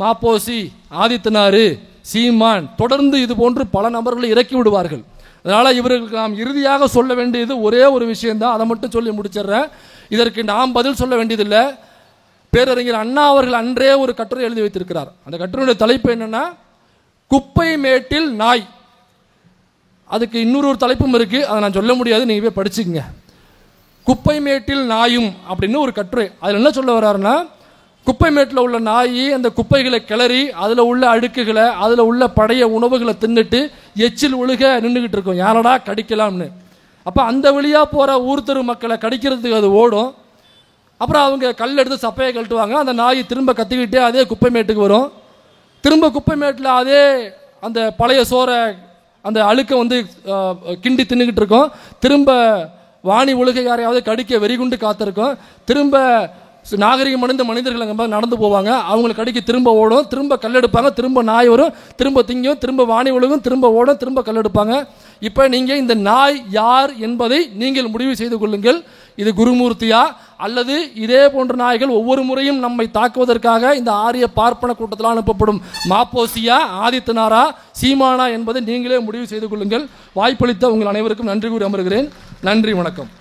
மாப்போசி, ஆதித்தனாரு, சீமான் தொடர்ந்து இது போன்று பல நபர்களை இறக்கி விடுவார்கள். அதனால் இவர்களுக்கு நாம் இறுதியாக சொல்ல வேண்டியது ஒரே ஒரு விஷயம்தான். அதை மட்டும் சொல்லி முடிச்சிடுறேன். இதற்கு நாம் பதில் சொல்ல வேண்டியதில்லை. பேரறிஞர் அண்ணா அவர்கள் அன்றே ஒரு கட்டுரை எழுதி வைத்திருக்கிறார். அந்த கட்டுரையுடைய தலைப்பு என்னன்னா, குப்பை மேட்டில் நாய். அதுக்கு இன்னொரு தலைப்பும் இருக்கு, அதை நான் சொல்ல முடியாது, நீங்க போய் படிச்சுக்கங்க. குப்பை மேட்டில் நாயும் அப்படின்னு ஒரு கட்டுரை. அதில் என்ன சொல்ல வர்றாருன்னா, குப்பை மேட்டில் உள்ள நாய் அந்த குப்பைகளை கிளறி அதில் உள்ள அழுக்குகளை, அதில் உள்ள பழைய உணவுகளை தின்னுட்டு எச்சில் ஒழுக நின்றுக்கிட்டு இருக்கும், யாரடா கடிக்கலாம்னு. அப்போ அந்த வழியாக போகிற ஊர் தெரு மக்களை கடிக்கிறதுக்கு அது ஓடும். அப்புறம் அவங்க கல் எடுத்து சப்பையை கழட்டுவாங்க. அந்த நாய் திரும்ப கத்திக்கிட்டே அதே குப்பை மேட்டுக்கு வரும். திரும்ப குப்பை மேட்டில் அதே அந்த பழைய சோறை அந்த அழுக்கை கிண்டி தின்னுக்கிட்டு இருக்கும். திரும்ப வாணி ஒழுகை யாரையாவது கடிக்க வெறிகுண்டு காத்திருக்கும். திரும்ப நாகரிகம் அடைந்த மனிதர்கள் அங்கே நடந்து போவாங்க, அவங்களை கடிக்க திரும்ப ஓடும். திரும்ப கல்லெடுப்பாங்க, திரும்ப நாய் வரும், திரும்ப திங்கும், திரும்ப வாணி ஒழுகும், திரும்ப ஓடும், திரும்ப கல்லெடுப்பாங்க. இப்போ நீங்கள் இந்த நாய் யார் என்பதை நீங்கள் முடிவு செய்து கொள்ளுங்கள். இது குருமூர்த்தியா அல்லது இதே போன்ற நாய்கள் ஒவ்வொரு முறையும் நம்மை தாக்குவதற்காக இந்த ஆரிய பார்ப்பன கூட்டத்தில் அனுப்பப்படும் மாப்போசியா, ஆதித்தனாரா, சீமானா என்பதை நீங்களே முடிவு செய்து கொள்ளுங்கள். வாய்ப்பளித்த உங்கள் அனைவருக்கும் நன்றி கூறி அமர்கிறேன். நன்றி, வணக்கம்.